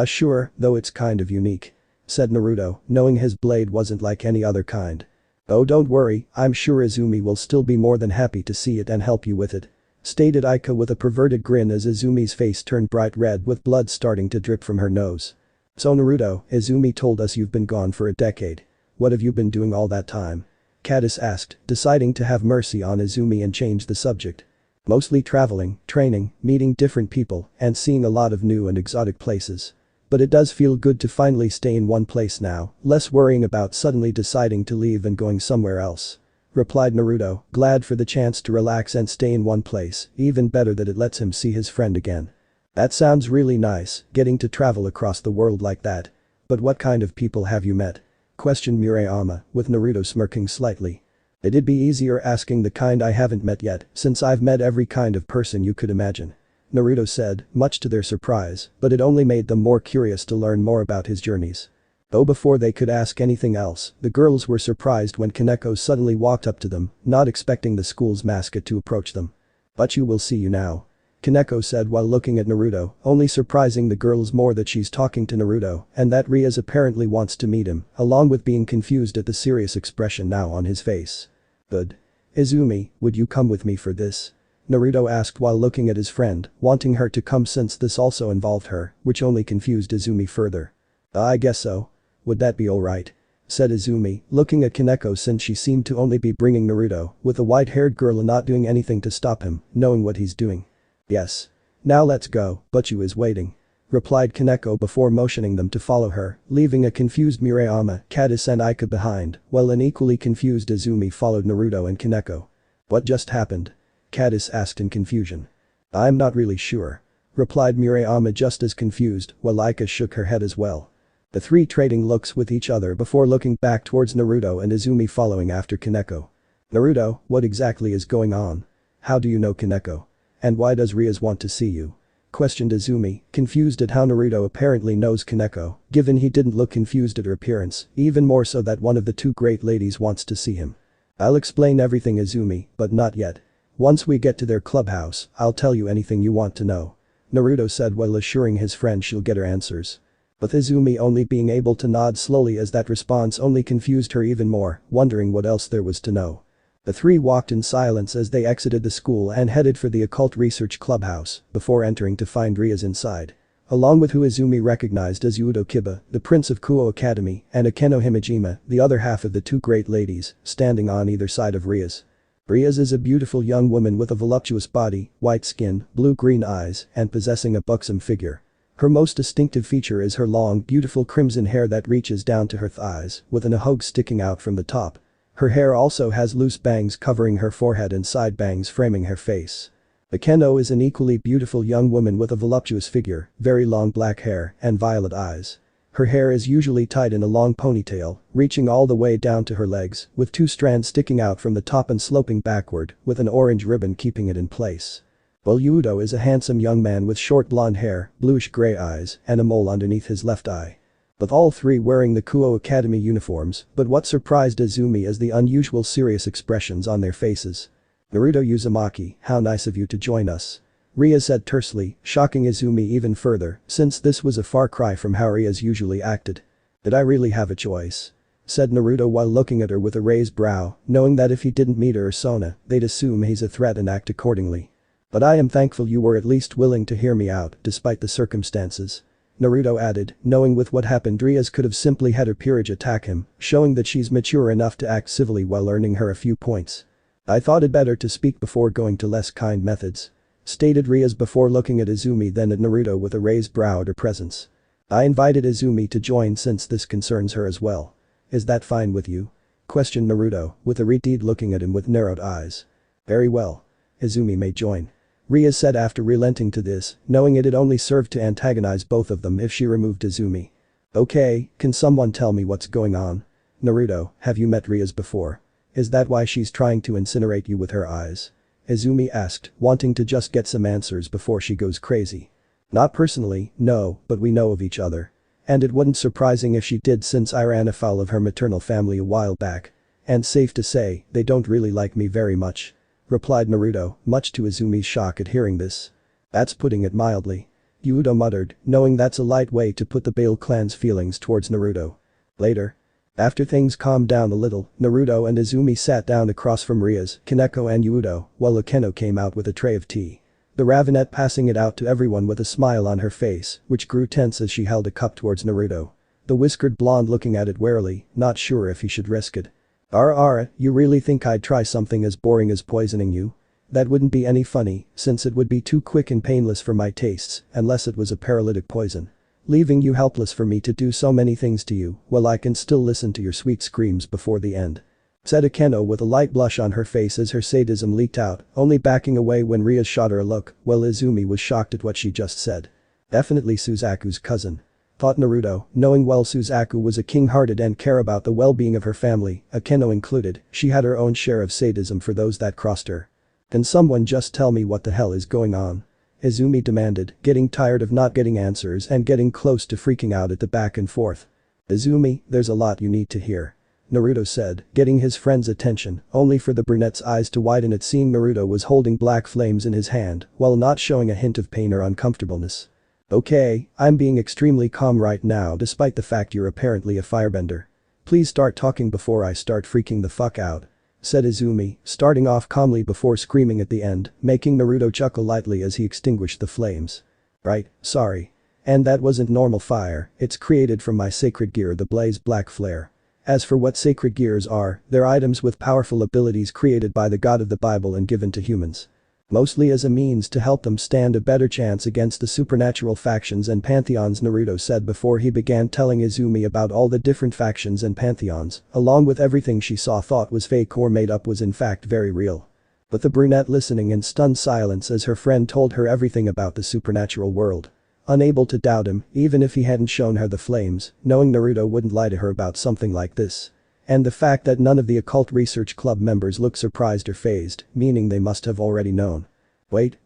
Sure, though it's kind of unique. Said Naruto, knowing his blade wasn't like any other kind. Oh, don't worry, I'm sure Izumi will still be more than happy to see it and help you with it. Stated Ika with a perverted grin as Izumi's face turned bright red with blood starting to drip from her nose. So Naruto, Izumi told us you've been gone for a decade. What have you been doing all that time? Katas asked, deciding to have mercy on Izumi and change the subject. Mostly traveling, training, meeting different people, and seeing a lot of new and exotic places. But it does feel good to finally stay in one place now, less worrying about suddenly deciding to leave and going somewhere else. Replied Naruto, glad for the chance to relax and stay in one place, even better that it lets him see his friend again. That sounds really nice, getting to travel across the world like that. But what kind of people have you met? Questioned Murayama, with Naruto smirking slightly. It'd be easier asking the kind I haven't met yet, since I've met every kind of person you could imagine. Naruto said, much to their surprise, but it only made them more curious to learn more about his journeys. Though before they could ask anything else, the girls were surprised when Kaneko suddenly walked up to them, not expecting the school's mascot to approach them. But you will see you now. Kaneko said while looking at Naruto, only surprising the girls more that she's talking to Naruto and that Rias apparently wants to meet him, along with being confused at the serious expression now on his face. Good. Izumi, would you come with me for this? Naruto asked while looking at his friend, wanting her to come since this also involved her, which only confused Izumi further. I guess so. Would that be alright? Said Izumi, looking at Kaneko since she seemed to only be bringing Naruto, with the white-haired girl not doing anything to stop him, knowing what he's doing. Yes. Now let's go, Butchu is waiting. Replied Kaneko before motioning them to follow her, leaving a confused Murayama, Kadis and Ika behind, while an equally confused Izumi followed Naruto and Kaneko. What just happened? Kadis asked in confusion. I'm not really sure. Replied Murayama just as confused, while Ika shook her head as well. The three trading looks with each other before looking back towards Naruto and Izumi following after Kaneko. Naruto, what exactly is going on? How do you know Kaneko? And why does Rias want to see you? Questioned Izumi, confused at how Naruto apparently knows Kaneko, given he didn't look confused at her appearance, even more so that one of the two great ladies wants to see him. I'll explain everything Izumi, but not yet. Once we get to their clubhouse, I'll tell you anything you want to know. Naruto said while assuring his friend she'll get her answers. With Izumi only being able to nod slowly as that response only confused her even more, wondering what else there was to know. The three walked in silence as they exited the school and headed for the occult research clubhouse, before entering to find Rias inside. Along with who Izumi recognized as Yudo Kiba, the prince of Kuoh Academy, and Akeno Himejima, the other half of the two great ladies, standing on either side of Rias. Rias is a beautiful young woman with a voluptuous body, white skin, blue-green eyes, and possessing a buxom figure. Her most distinctive feature is her long, beautiful crimson hair that reaches down to her thighs, with an ahog sticking out from the top. Her hair also has loose bangs covering her forehead and side bangs framing her face. Akeno is an equally beautiful young woman with a voluptuous figure, very long black hair, and violet eyes. Her hair is usually tied in a long ponytail, reaching all the way down to her legs, with two strands sticking out from the top and sloping backward, with an orange ribbon keeping it in place. While Yudo is a handsome young man with short blonde hair, bluish-gray eyes, and a mole underneath his left eye. With all three wearing the Kuoh Academy uniforms, but what surprised Izumi is the unusual serious expressions on their faces. Naruto Uzumaki, how nice of you to join us. Ria said tersely, shocking Izumi even further, since this was a far cry from how Rias usually acted. Did I really have a choice? Said Naruto while looking at her with a raised brow, knowing that if he didn't meet her or Sona, they'd assume he's a threat and act accordingly. But I am thankful you were at least willing to hear me out, despite the circumstances. Naruto added, knowing with what happened Rias could have simply had her peerage attack him, showing that she's mature enough to act civilly while earning her a few points. I thought it better to speak before going to less kind methods. Stated Rias before looking at Izumi then at Naruto with a raised brow at her presence. I invited Izumi to join since this concerns her as well. Is that fine with you? Questioned Naruto, with Aritiid looking at him with narrowed eyes. Very well. Izumi may join. Rias said after relenting to this, knowing it'd only serve to antagonize both of them if she removed Izumi. Okay, can someone tell me what's going on? Naruto, have you met Rias before? Is that why she's trying to incinerate you with her eyes? Izumi asked, wanting to just get some answers before she goes crazy. Not personally, no, but we know of each other. And it wouldn't surprising if she did since I ran afoul of her maternal family a while back. And safe to say, they don't really like me very much. Replied Naruto, much to Izumi's shock at hearing this. That's putting it mildly. Yudo muttered, knowing that's a light way to put the Bale clan's feelings towards Naruto. Later. After things calmed down a little, Naruto and Izumi sat down across from Rias, Kaneko and Yudo, while Akeno came out with a tray of tea. The Ravenet passing it out to everyone with a smile on her face, which grew tense as she held a cup towards Naruto. The whiskered blonde looking at it warily, not sure if he should risk it. You really think I'd try something as boring as poisoning you? That wouldn't be any funny, since it would be too quick and painless for my tastes, unless it was a paralytic poison. Leaving you helpless for me to do so many things to you, while I can still listen to your sweet screams before the end. said Akeno with a light blush on her face as her sadism leaked out, only backing away when Ria shot her a look, while Izumi was shocked at what she just said. Definitely Suzaku's cousin. Thought Naruto, knowing well Suzaku was a king-hearted and care about the well-being of her family, Akeno included, she had her own share of sadism for those that crossed her. Can someone just tell me what the hell is going on? Izumi demanded, getting tired of not getting answers and getting close to freaking out at the back and forth. Izumi, there's a lot you need to hear. Naruto said, getting his friend's attention, only for the brunette's eyes to widen at seeing Naruto was holding black flames in his hand, while not showing a hint of pain or uncomfortableness. Okay, I'm being extremely calm right now despite the fact you're apparently a firebender. Please start talking before I start freaking the fuck out. Said Izumi, starting off calmly before screaming at the end, making Naruto chuckle lightly as he extinguished the flames. Right, sorry. And that wasn't normal fire, it's created from my sacred gear, the blaze black flare. As for what sacred gears are, they're items with powerful abilities created by the god of the Bible and given to humans. Mostly as a means to help them stand a better chance against the supernatural factions and pantheons, Naruto said before he began telling Izumi about all the different factions and pantheons, along with everything she thought was fake or made up was in fact very real. But the brunette listening in stunned silence as her friend told her everything about the supernatural world. Unable to doubt him, even if he hadn't shown her the flames, knowing Naruto wouldn't lie to her about something like this. And the fact that none of the Occult Research Club members looked surprised or fazed, meaning they must have already known. Wait.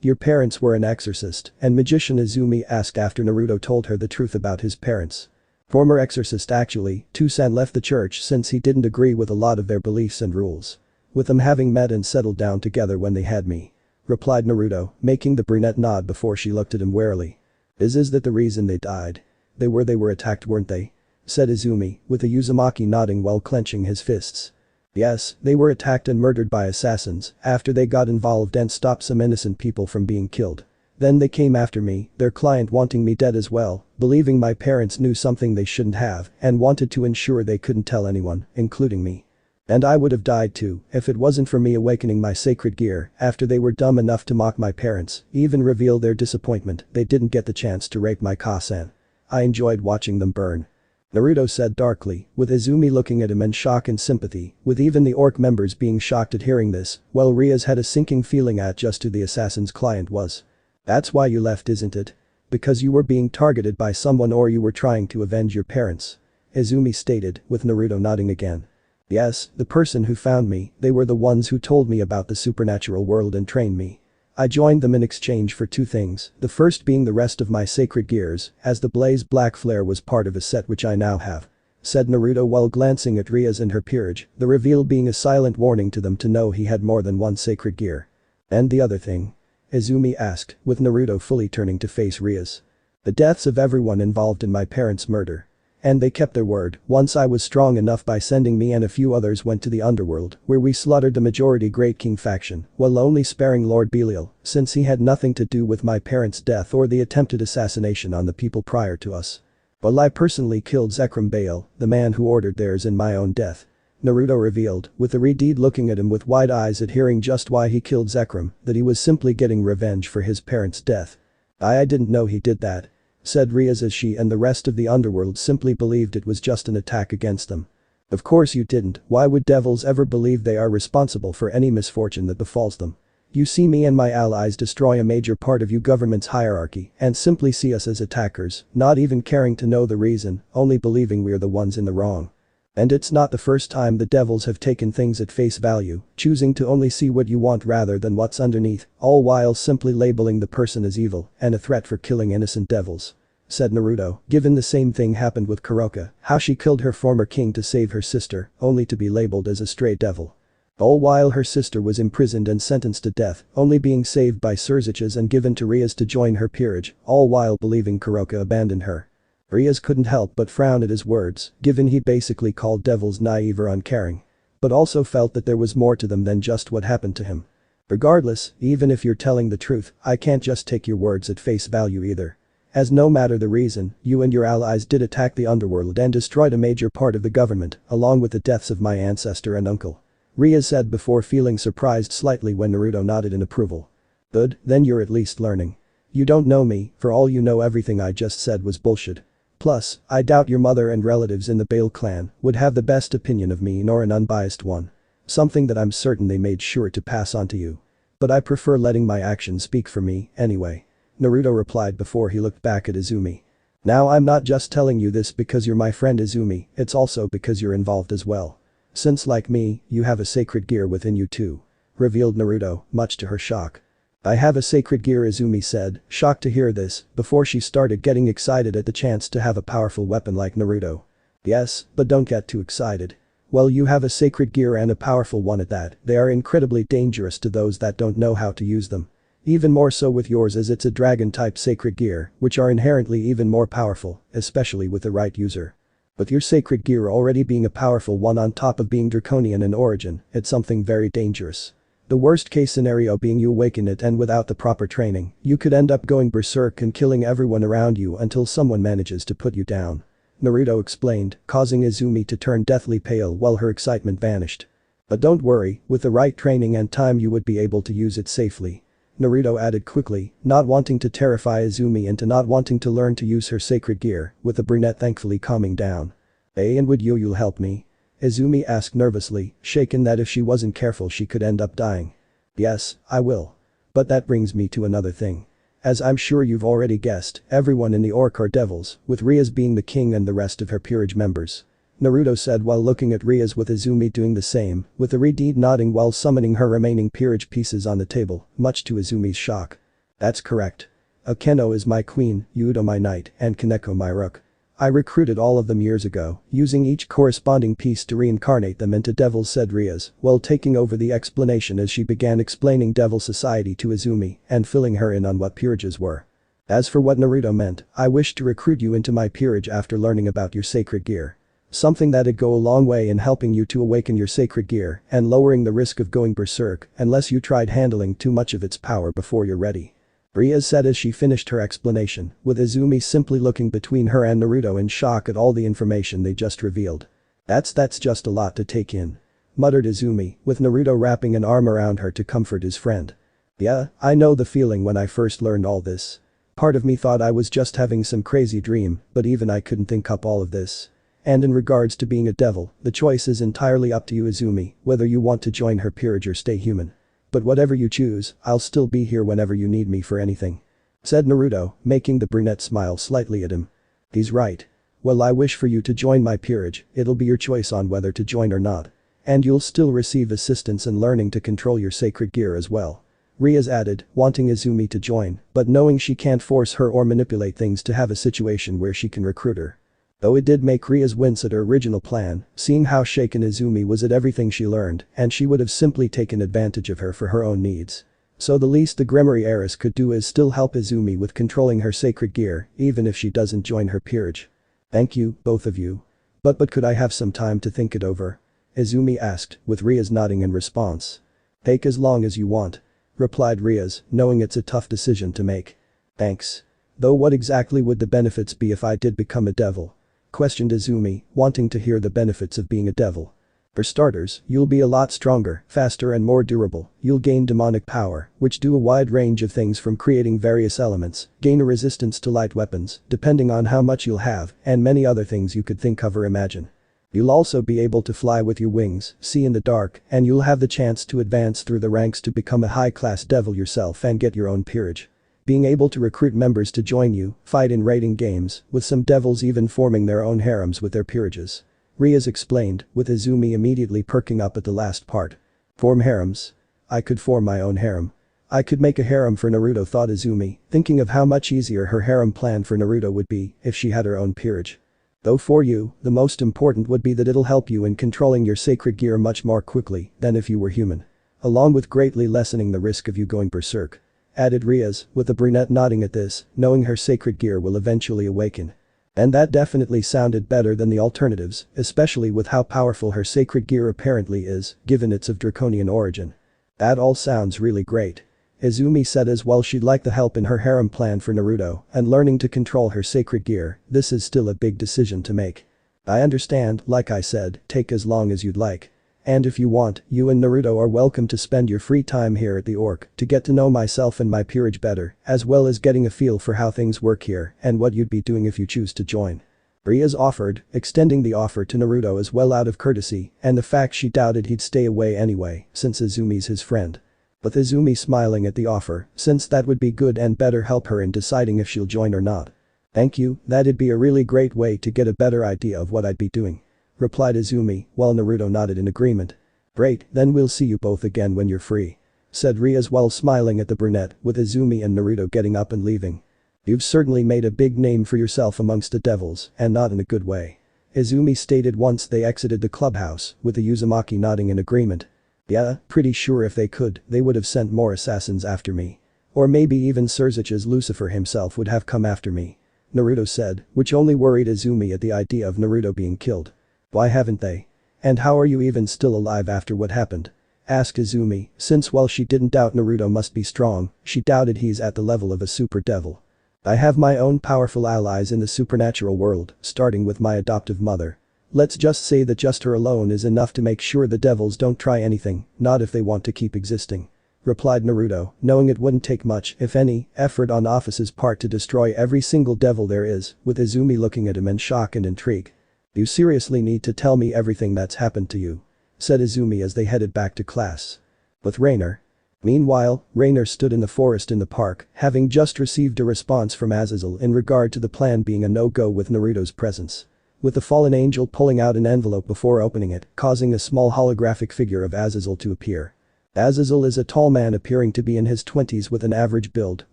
Your parents were an exorcist and magician, Izumi asked after Naruto told her the truth about his parents. Former exorcist actually, Toussaint left the church since he didn't agree with a lot of their beliefs and rules. With them having met and settled down together when they had me. Replied Naruto, making the brunette nod before she looked at him warily. Is that the reason they died? They were attacked, weren't they? Said Izumi, with a Uzumaki nodding while clenching his fists. Yes, they were attacked and murdered by assassins after they got involved and stopped some innocent people from being killed. Then they came after me, their client wanting me dead as well, believing my parents knew something they shouldn't have and wanted to ensure they couldn't tell anyone, including me. And I would have died too if it wasn't for me awakening my sacred gear after they were dumb enough to mock my parents, even reveal their disappointment they didn't get the chance to rape my Kasan. I enjoyed watching them burn. Naruto said darkly, with Izumi looking at him in shock and sympathy, with even the orc members being shocked at hearing this, while Rias had a sinking feeling at just who the assassin's client was. That's why you left, isn't it? Because you were being targeted by someone or you were trying to avenge your parents? Izumi stated, with Naruto nodding again. Yes, the person who found me, they were the ones who told me about the supernatural world and trained me. I joined them in exchange for two things, the first being the rest of my sacred gears, as the blaze black flare was part of a set which I now have. Said Naruto while glancing at Rias and her peerage, the reveal being a silent warning to them to know he had more than one sacred gear. And the other thing? Izumi asked, with Naruto fully turning to face Rias. The deaths of everyone involved in my parents' murder. And they kept their word, once I was strong enough by sending me and a few others went to the underworld, where we slaughtered the majority Great King faction, while only sparing Lord Belial, since he had nothing to do with my parents' death or the attempted assassination on the people prior to us. Well, I personally killed Zekrom Baal, the man who ordered theirs in my own death. Naruto revealed, with the Redeed looking at him with wide eyes at hearing just why he killed Zekrom, that he was simply getting revenge for his parents' death. I didn't know he did that. Said Rias as she and the rest of the underworld simply believed it was just an attack against them. Of course you didn't, why would devils ever believe they are responsible for any misfortune that befalls them? You see me and my allies destroy a major part of your government's hierarchy and simply see us as attackers, not even caring to know the reason, only believing we're the ones in the wrong. And it's not the first time the devils have taken things at face value, choosing to only see what you want rather than what's underneath, all while simply labeling the person as evil and a threat for killing innocent devils. Said Naruto, given the same thing happened with Kuroka, how she killed her former king to save her sister, only to be labeled as a stray devil. All while her sister was imprisoned and sentenced to death, only being saved by Surziches and given to Rias to join her peerage, all while believing Kuroka abandoned her. Rias couldn't help but frown at his words, given he basically called devils naive or uncaring. But also felt that there was more to them than just what happened to him. Regardless, even if you're telling the truth, I can't just take your words at face value either. As no matter the reason, you and your allies did attack the underworld and destroyed a major part of the government, along with the deaths of my ancestor and uncle. Rias said before feeling surprised slightly when Naruto nodded in approval. Good, then you're at least learning. You don't know me, for all you know everything I just said was bullshit. Plus, I doubt your mother and relatives in the Bale clan would have the best opinion of me nor an unbiased one. Something that I'm certain they made sure to pass on to you. But I prefer letting my actions speak for me, anyway. Naruto replied before he looked back at Izumi. Now I'm not just telling you this because you're my friend Izumi, it's also because you're involved as well. Since like me, you have a sacred gear within you too. Revealed Naruto, much to her shock. I have a sacred gear, Izumi said, shocked to hear this, before she started getting excited at the chance to have a powerful weapon like Naruto. Yes, but don't get too excited. Well, you have a sacred gear and a powerful one at that, they are incredibly dangerous to those that don't know how to use them. Even more so with yours as it's a dragon-type sacred gear, which are inherently even more powerful, especially with the right user. With your sacred gear already being a powerful one on top of being draconian in origin, it's something very dangerous. The worst case scenario being you awaken it and without the proper training, you could end up going berserk and killing everyone around you until someone manages to put you down. Naruto explained, causing Izumi to turn deathly pale while her excitement vanished. But don't worry, with the right training and time you would be able to use it safely. Naruto added quickly, not wanting to terrify Izumi into not wanting to learn to use her sacred gear, with the brunette thankfully calming down. And would you'll help me? Izumi asked nervously, shaken that if she wasn't careful she could end up dying. Yes, I will. But that brings me to another thing. As I'm sure you've already guessed, everyone in the orc are devils, with Rias being the king and the rest of her peerage members. Naruto said while looking at Rias with Izumi doing the same, with the Redeed nodding while summoning her remaining peerage pieces on the table, much to Izumi's shock. That's correct. Akeno is my queen, Yudo my knight, and Kaneko my rook. I recruited all of them years ago, using each corresponding piece to reincarnate them into devils, said Rias, while taking over the explanation as she began explaining Devil Society to Izumi and filling her in on what peerages were. As for what Naruto meant, I wish to recruit you into my peerage after learning about your sacred gear. Something that'd go a long way in helping you to awaken your sacred gear and lowering the risk of going berserk unless you tried handling too much of its power before you're ready. Rias said as she finished her explanation, with Izumi simply looking between her and Naruto in shock at all the information they just revealed. That's just a lot to take in. Muttered Izumi, with Naruto wrapping an arm around her to comfort his friend. Yeah, I know the feeling when I first learned all this. Part of me thought I was just having some crazy dream, but even I couldn't think up all of this. And in regards to being a devil, the choice is entirely up to you, Izumi, whether you want to join her peerage or stay human. But whatever you choose, I'll still be here whenever you need me for anything. Said Naruto, making the brunette smile slightly at him. He's right. Well, I wish for you to join my peerage, it'll be your choice on whether to join or not. And you'll still receive assistance in learning to control your sacred gear as well. Rias added, wanting Izumi to join, but knowing she can't force her or manipulate things to have a situation where she can recruit her. Though it did make Rias wince at her original plan, seeing how shaken Izumi was at everything she learned, and she would have simply taken advantage of her for her own needs. So the least the Gremory heiress could do is still help Izumi with controlling her sacred gear, even if she doesn't join her peerage. Thank you, both of you. But could I have some time to think it over? Izumi asked, with Rias nodding in response. Take as long as you want. Replied Rias, knowing it's a tough decision to make. Thanks. Though what exactly would the benefits be if I did become a devil? Questioned Izumi, wanting to hear the benefits of being a devil. For starters, you'll be a lot stronger, faster and more durable, you'll gain demonic power, which do a wide range of things from creating various elements, gain a resistance to light weapons, depending on how much you'll have, and many other things you could think of or imagine. You'll also be able to fly with your wings, see in the dark, and you'll have the chance to advance through the ranks to become a high-class devil yourself and get your own peerage. Being able to recruit members to join you, fight in raiding games, with some devils even forming their own harems with their peerages. Rias explained, with Izumi immediately perking up at the last part. Form harems? I could form my own harem. I could make a harem for Naruto, thought Izumi, thinking of how much easier her harem plan for Naruto would be if she had her own peerage. Though for you, the most important would be that it'll help you in controlling your sacred gear much more quickly than if you were human. Along with greatly lessening the risk of you going berserk. Added Rias, with the brunette nodding at this, knowing her sacred gear will eventually awaken. And that definitely sounded better than the alternatives, especially with how powerful her sacred gear apparently is, given it's of draconian origin. That all sounds really great. Izumi said as well she'd like the help in her harem plan for Naruto, and learning to control her sacred gear, this is still a big decision to make. I understand, like I said, take as long as you'd like. And if you want, you and Naruto are welcome to spend your free time here at the Orc to get to know myself and my peerage better, as well as getting a feel for how things work here and what you'd be doing if you choose to join. Rias offered, extending the offer to Naruto as well out of courtesy and the fact she doubted he'd stay away anyway since Izumi's his friend. With Izumi smiling at the offer, since that would be good and better help her in deciding if she'll join or not. "Thank you, that'd be a really great way to get a better idea of what I'd be doing," replied Izumi while Naruto nodded in agreement. "Great, then we'll see you both again when you're free," said Rias while smiling at the brunette with Izumi and Naruto getting up and leaving. "You've certainly made a big name for yourself amongst the devils and not in a good way," Izumi stated once they exited the clubhouse with the Uzumaki nodding in agreement. "Yeah, pretty sure if they could, they would have sent more assassins after me. Or maybe even Surzich's Lucifer himself would have come after me," Naruto said, which only worried Izumi at the idea of Naruto being killed. "Why haven't they? And how are you even still alive after what happened?" asked Izumi, since while she didn't doubt Naruto must be strong, she doubted he's at the level of a super devil. "I have my own powerful allies in the supernatural world, starting with my adoptive mother. Let's just say that just her alone is enough to make sure the devils don't try anything, not if they want to keep existing," replied Naruto, knowing it wouldn't take much, if any, effort on Ophis's part to destroy every single devil there is, with Izumi looking at him in shock and intrigue. "You seriously need to tell me everything that's happened to you," said Izumi as they headed back to class. With Rainer. Meanwhile, Rainer stood in the forest in the park, having just received a response from Azazel in regard to the plan being a no-go with Naruto's presence. With the fallen angel pulling out an envelope before opening it, causing a small holographic figure of Azazel to appear. Azazel is a tall man appearing to be in his 20s with an average build,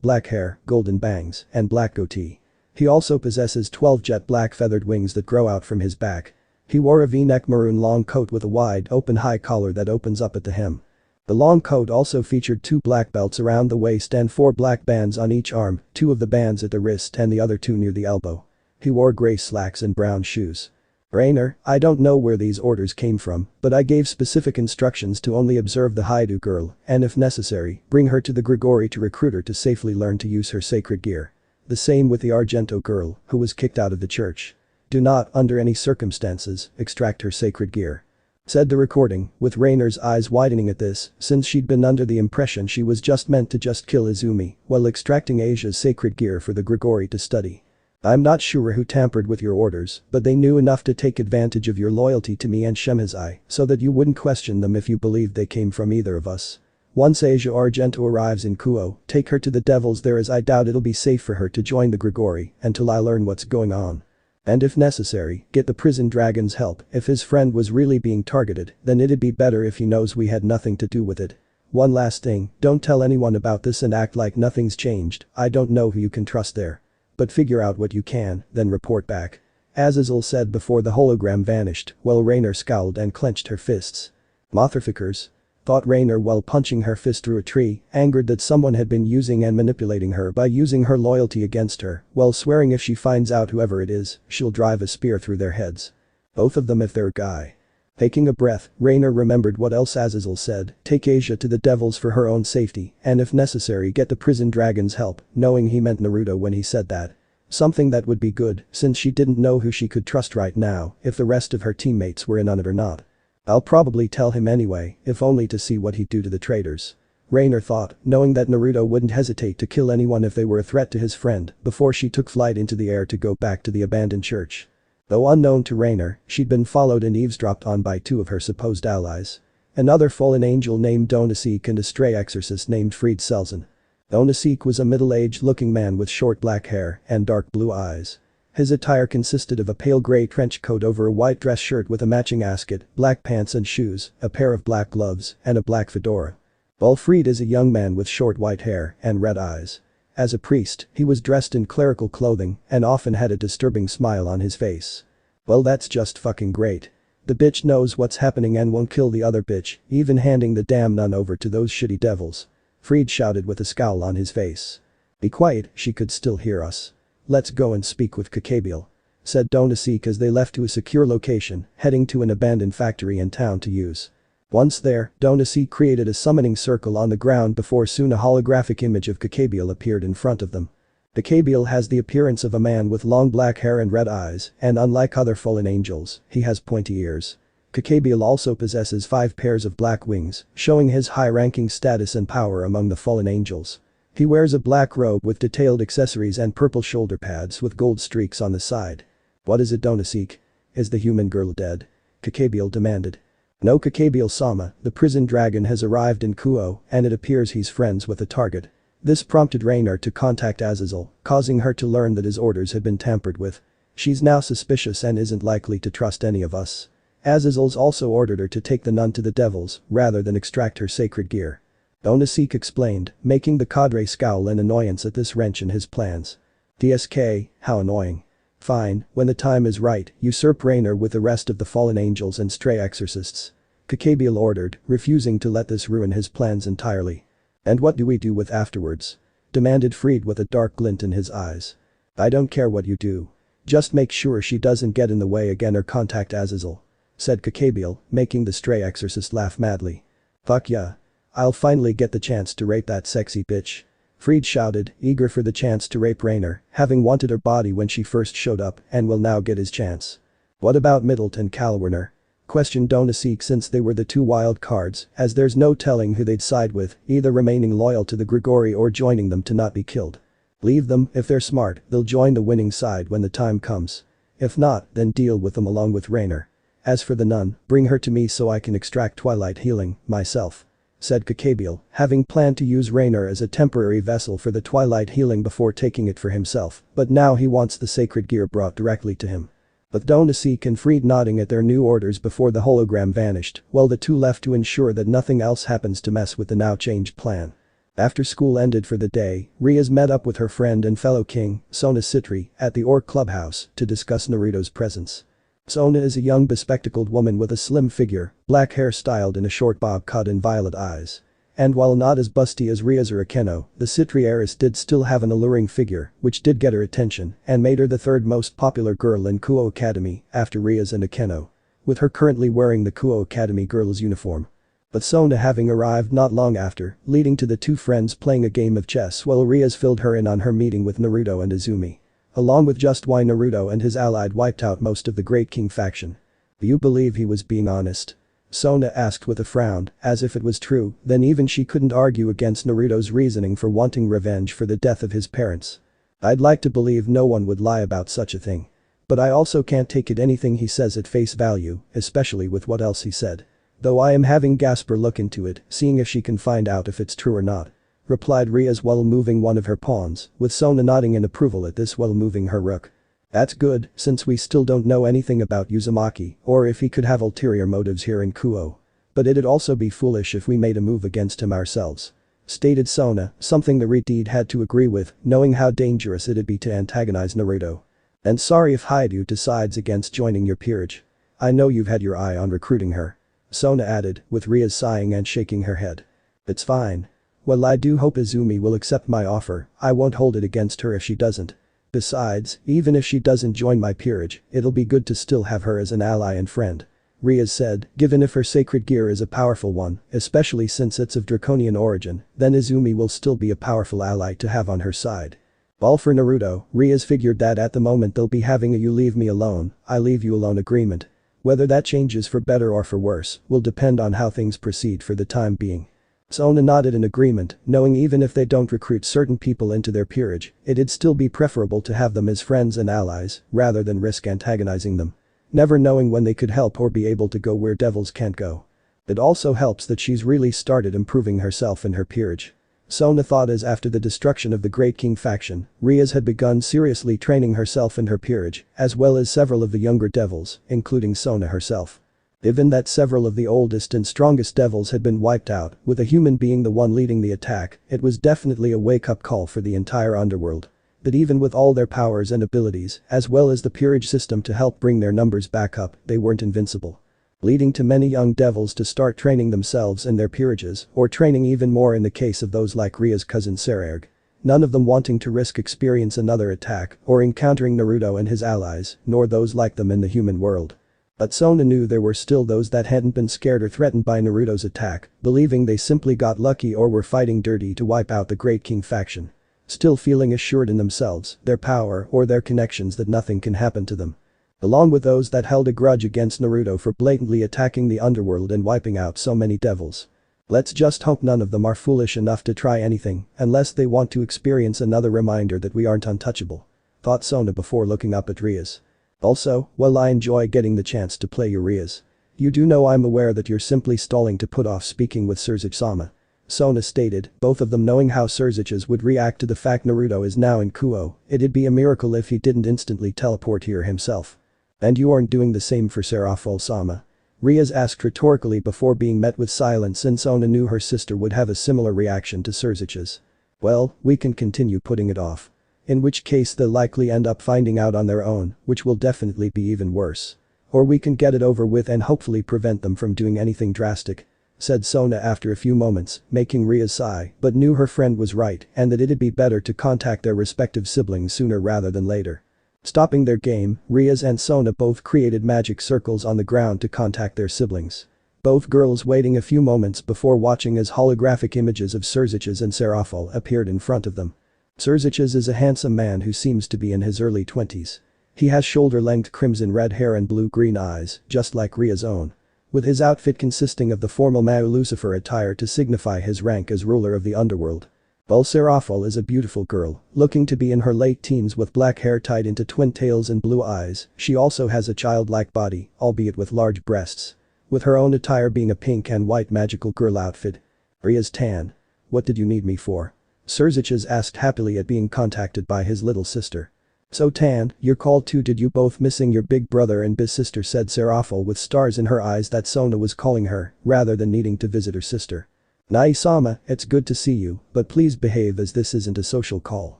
black hair, golden bangs, and black goatee. He also possesses 12 jet black feathered wings that grow out from his back. He wore a V-neck maroon long coat with a wide open high collar that opens up at the hem. The long coat also featured 2 black belts around the waist and 4 black bands on each arm, 2 of the bands at the wrist and the other 2 near the elbow. He wore gray slacks and brown shoes. "Rainer, I don't know where these orders came from, but I gave specific instructions to only observe the Haidu girl and if necessary, bring her to the Grigori to recruit her to safely learn to use her sacred gear. The same with the Argento girl, who was kicked out of the church. Do not, under any circumstances, extract her sacred gear," said the recording, with Rainer's eyes widening at this, since she'd been under the impression she was just meant to just kill Izumi while extracting Asia's sacred gear for the Grigori to study. "I'm not sure who tampered with your orders, but they knew enough to take advantage of your loyalty to me and Shemazai so that you wouldn't question them if you believed they came from either of us. Once Asia Argento arrives in Kuoh, take her to the devils there as I doubt it'll be safe for her to join the Grigori until I learn what's going on. And if necessary, get the prison dragon's help. If his friend was really being targeted, then it'd be better if he knows we had nothing to do with it. One last thing, don't tell anyone about this and act like nothing's changed. I don't know who you can trust there. But figure out what you can, then report back," Azazel said before the hologram vanished, while Rainer scowled and clenched her fists. "Motherfuckers," thought Rainer while punching her fist through a tree, angered that someone had been using and manipulating her by using her loyalty against her, while swearing if she finds out whoever it is, she'll drive a spear through their heads. Both of them if they're a guy. Taking a breath, Rainer remembered what else Azazel said, take Asia to the devils for her own safety, and if necessary get the prison dragon's help, knowing he meant Naruto when he said that. Something that would be good, since she didn't know who she could trust right now, if the rest of her teammates were in on it or not. I'll probably tell him anyway, if only to see what he'd do to the traitors. Rainer thought, knowing that Naruto wouldn't hesitate to kill anyone if they were a threat to his friend, before she took flight into the air to go back to the abandoned church. Though unknown to Rainer, she'd been followed and eavesdropped on by 2 of her supposed allies. Another fallen angel named Donasik and a stray exorcist named Fried Selzen. Donasik was a middle-aged looking man with short black hair and dark blue eyes. His attire consisted of a pale gray trench coat over a white dress shirt with a matching ascot, black pants and shoes, a pair of black gloves, and a black fedora. While Fried is a young man with short white hair and red eyes. As a priest, he was dressed in clerical clothing and often had a disturbing smile on his face. Well, that's just fucking great. The bitch knows what's happening and won't kill the other bitch, even handing the damn nun over to those shitty devils. Fried shouted with a scowl on his face. Be quiet, she could still hear us. Let's go and speak with Kakabiel, said Donasik as they left to a secure location, heading to an abandoned factory in town to use. Once there, Donasik created a summoning circle on the ground before soon a holographic image of Kakabiel appeared in front of them. Kakabiel has the appearance of a man with long black hair and red eyes, and unlike other fallen angels, he has pointy ears. Kakabiel also possesses 5 pairs of black wings, showing his high-ranking status and power among the fallen angels. He wears a black robe with detailed accessories and purple shoulder pads with gold streaks on the side. What is it, Donaseek? Is the human girl dead? Kakabiel demanded. No, Kakabiel-sama, the prison dragon has arrived in Kuoh and it appears he's friends with the target. This prompted Rainer to contact Azazel, causing her to learn that his orders had been tampered with. She's now suspicious and isn't likely to trust any of us. Azazel's also ordered her to take the nun to the devils rather than extract her sacred gear. Donaseek explained, making the cadre scowl in annoyance at this wrench in his plans. DSK, how annoying. Fine, when the time is right, usurp Rainer with the rest of the fallen angels and stray exorcists. Kakabiel ordered, refusing to let this ruin his plans entirely. And what do we do with afterwards? Demanded Fried with a dark glint in his eyes. I don't care what you do. Just make sure she doesn't get in the way again or contact Azazel. Said Kakabiel, making the stray exorcist laugh madly. Fuck yeah. I'll finally get the chance to rape that sexy bitch. Fried shouted, eager for the chance to rape Rainer, having wanted her body when she first showed up and will now get his chance. What about Middleton and Kalwerner? Questioned Donaseek, since they were the two wild cards, as there's no telling who they'd side with, either remaining loyal to the Grigori or joining them to not be killed. Leave them, if they're smart, they'll join the winning side when the time comes. If not, then deal with them along with Rainer. As for the nun, bring her to me so I can extract Twilight healing, myself. Said Kakabiel, having planned to use Rainer as a temporary vessel for the Twilight healing before taking it for himself, but now he wants the sacred gear brought directly to him. With Donaseek and Fried nodding at their new orders before the hologram vanished, while the two left to ensure that nothing else happens to mess with the now changed plan. After school ended for the day, Riaz met up with her friend and fellow king, Sona Citri, at the Orc clubhouse to discuss Naruto's presence. Sona is a young bespectacled woman with a slim figure, black hair styled in a short bob cut and violet eyes. And while not as busty as Riaz or Akeno, the Citri heiress did still have an alluring figure, which did get her attention and made her the third most popular girl in Kuoh Academy after Riaz and Akeno. With her currently wearing the Kuoh Academy girls' uniform. But Sona having arrived not long after, leading to the two friends playing a game of chess while Riaz filled her in on her meeting with Naruto and Izumi. Along with just why Naruto and his allied wiped out most of the Great King faction. Do you believe he was being honest? Sona asked with a frown, as if it was true, then even she couldn't argue against Naruto's reasoning for wanting revenge for the death of his parents. I'd like to believe no one would lie about such a thing. But I also can't take it anything he says at face value, especially with what else he said. Though I am having Gasper look into it, seeing if she can find out if it's true or not. Replied Riaz while moving one of her pawns, with Sona nodding in approval at this while moving her rook. That's good, since we still don't know anything about Uzumaki or if he could have ulterior motives here in Kuoh. But it'd also be foolish if we made a move against him ourselves. Stated Sona, something the Redeed had to agree with, knowing how dangerous it'd be to antagonize Naruto. And sorry if Haidu decides against joining your peerage. I know you've had your eye on recruiting her. Sona added, with Riaz sighing and shaking her head. It's fine. Well, I do hope Izumi will accept my offer. I won't hold it against her if she doesn't. Besides, even if she doesn't join my peerage, it'll be good to still have her as an ally and friend. Riaz said, given if her sacred gear is a powerful one, especially since it's of draconian origin, then Izumi will still be a powerful ally to have on her side. All for Naruto, Riaz figured that at the moment they'll be having a you leave me alone, I leave you alone agreement. Whether that changes for better or for worse will depend on how things proceed for the time being. Sona nodded in agreement, knowing even if they don't recruit certain people into their peerage, it'd still be preferable to have them as friends and allies, rather than risk antagonizing them. Never knowing when they could help or be able to go where devils can't go. It also helps that she's really started improving herself in her peerage. Sona thought as after the destruction of the Great King faction, Riaz had begun seriously training herself in her peerage, as well as several of the younger devils, including Sona herself. Given that several of the oldest and strongest devils had been wiped out, with a human being the one leading the attack, it was definitely a wake-up call for the entire underworld. But even with all their powers and abilities, as well as the peerage system to help bring their numbers back up, they weren't invincible. Leading to many young devils to start training themselves in their peerages, or training even more in the case of those like Ria's cousin Sererg. None of them wanting to risk experience another attack or encountering Naruto and his allies, nor those like them in the human world. But Sona knew there were still those that hadn't been scared or threatened by Naruto's attack, believing they simply got lucky or were fighting dirty to wipe out the Great King faction. Still feeling assured in themselves, their power or their connections that nothing can happen to them. Along with those that held a grudge against Naruto for blatantly attacking the underworld and wiping out so many devils. Let's just hope none of them are foolish enough to try anything unless they want to experience another reminder that we aren't untouchable. Thought Sona before looking up at Riaz. Also, well, I enjoy getting the chance to play Urias. You do know I'm aware that you're simply stalling to put off speaking with Surzuch-sama. Sona stated, both of them knowing how Surzuch's would react to the fact Naruto is now in Kuoh. It'd be a miracle if he didn't instantly teleport here himself. And you aren't doing the same for Serafol-sama? Rias asked rhetorically before being met with silence, since Sona knew her sister would have a similar reaction to Surzuch's. Well, we can continue putting it off. In which case they'll likely end up finding out on their own, which will definitely be even worse. Or we can get it over with and hopefully prevent them from doing anything drastic. Said Sona after a few moments, making Rias sigh, but knew her friend was right and that it'd be better to contact their respective siblings sooner rather than later. Stopping their game, Rias and Sona both created magic circles on the ground to contact their siblings. Both girls waiting a few moments before watching as holographic images of Surzuch's and Serafol appeared in front of them. Surzuch's is a handsome man who seems to be in his early 20s. He has shoulder-length crimson-red hair and blue-green eyes, just like Ria's own. With his outfit consisting of the formal Mao Lucifer attire to signify his rank as ruler of the underworld. While Serafol is a beautiful girl, looking to be in her late teens with black hair tied into twin tails and blue eyes. She also has a childlike body, albeit with large breasts. With her own attire being a pink and white magical girl outfit. Ria's tan. What did you need me for? Surzuch's asked happily at being contacted by his little sister. So Tan, you're called too, did you both missing your big brother and big sister, said Serafol with stars in her eyes that Sona was calling her, rather than needing to visit her sister. Nai-sama, it's good to see you, but please behave as this isn't a social call.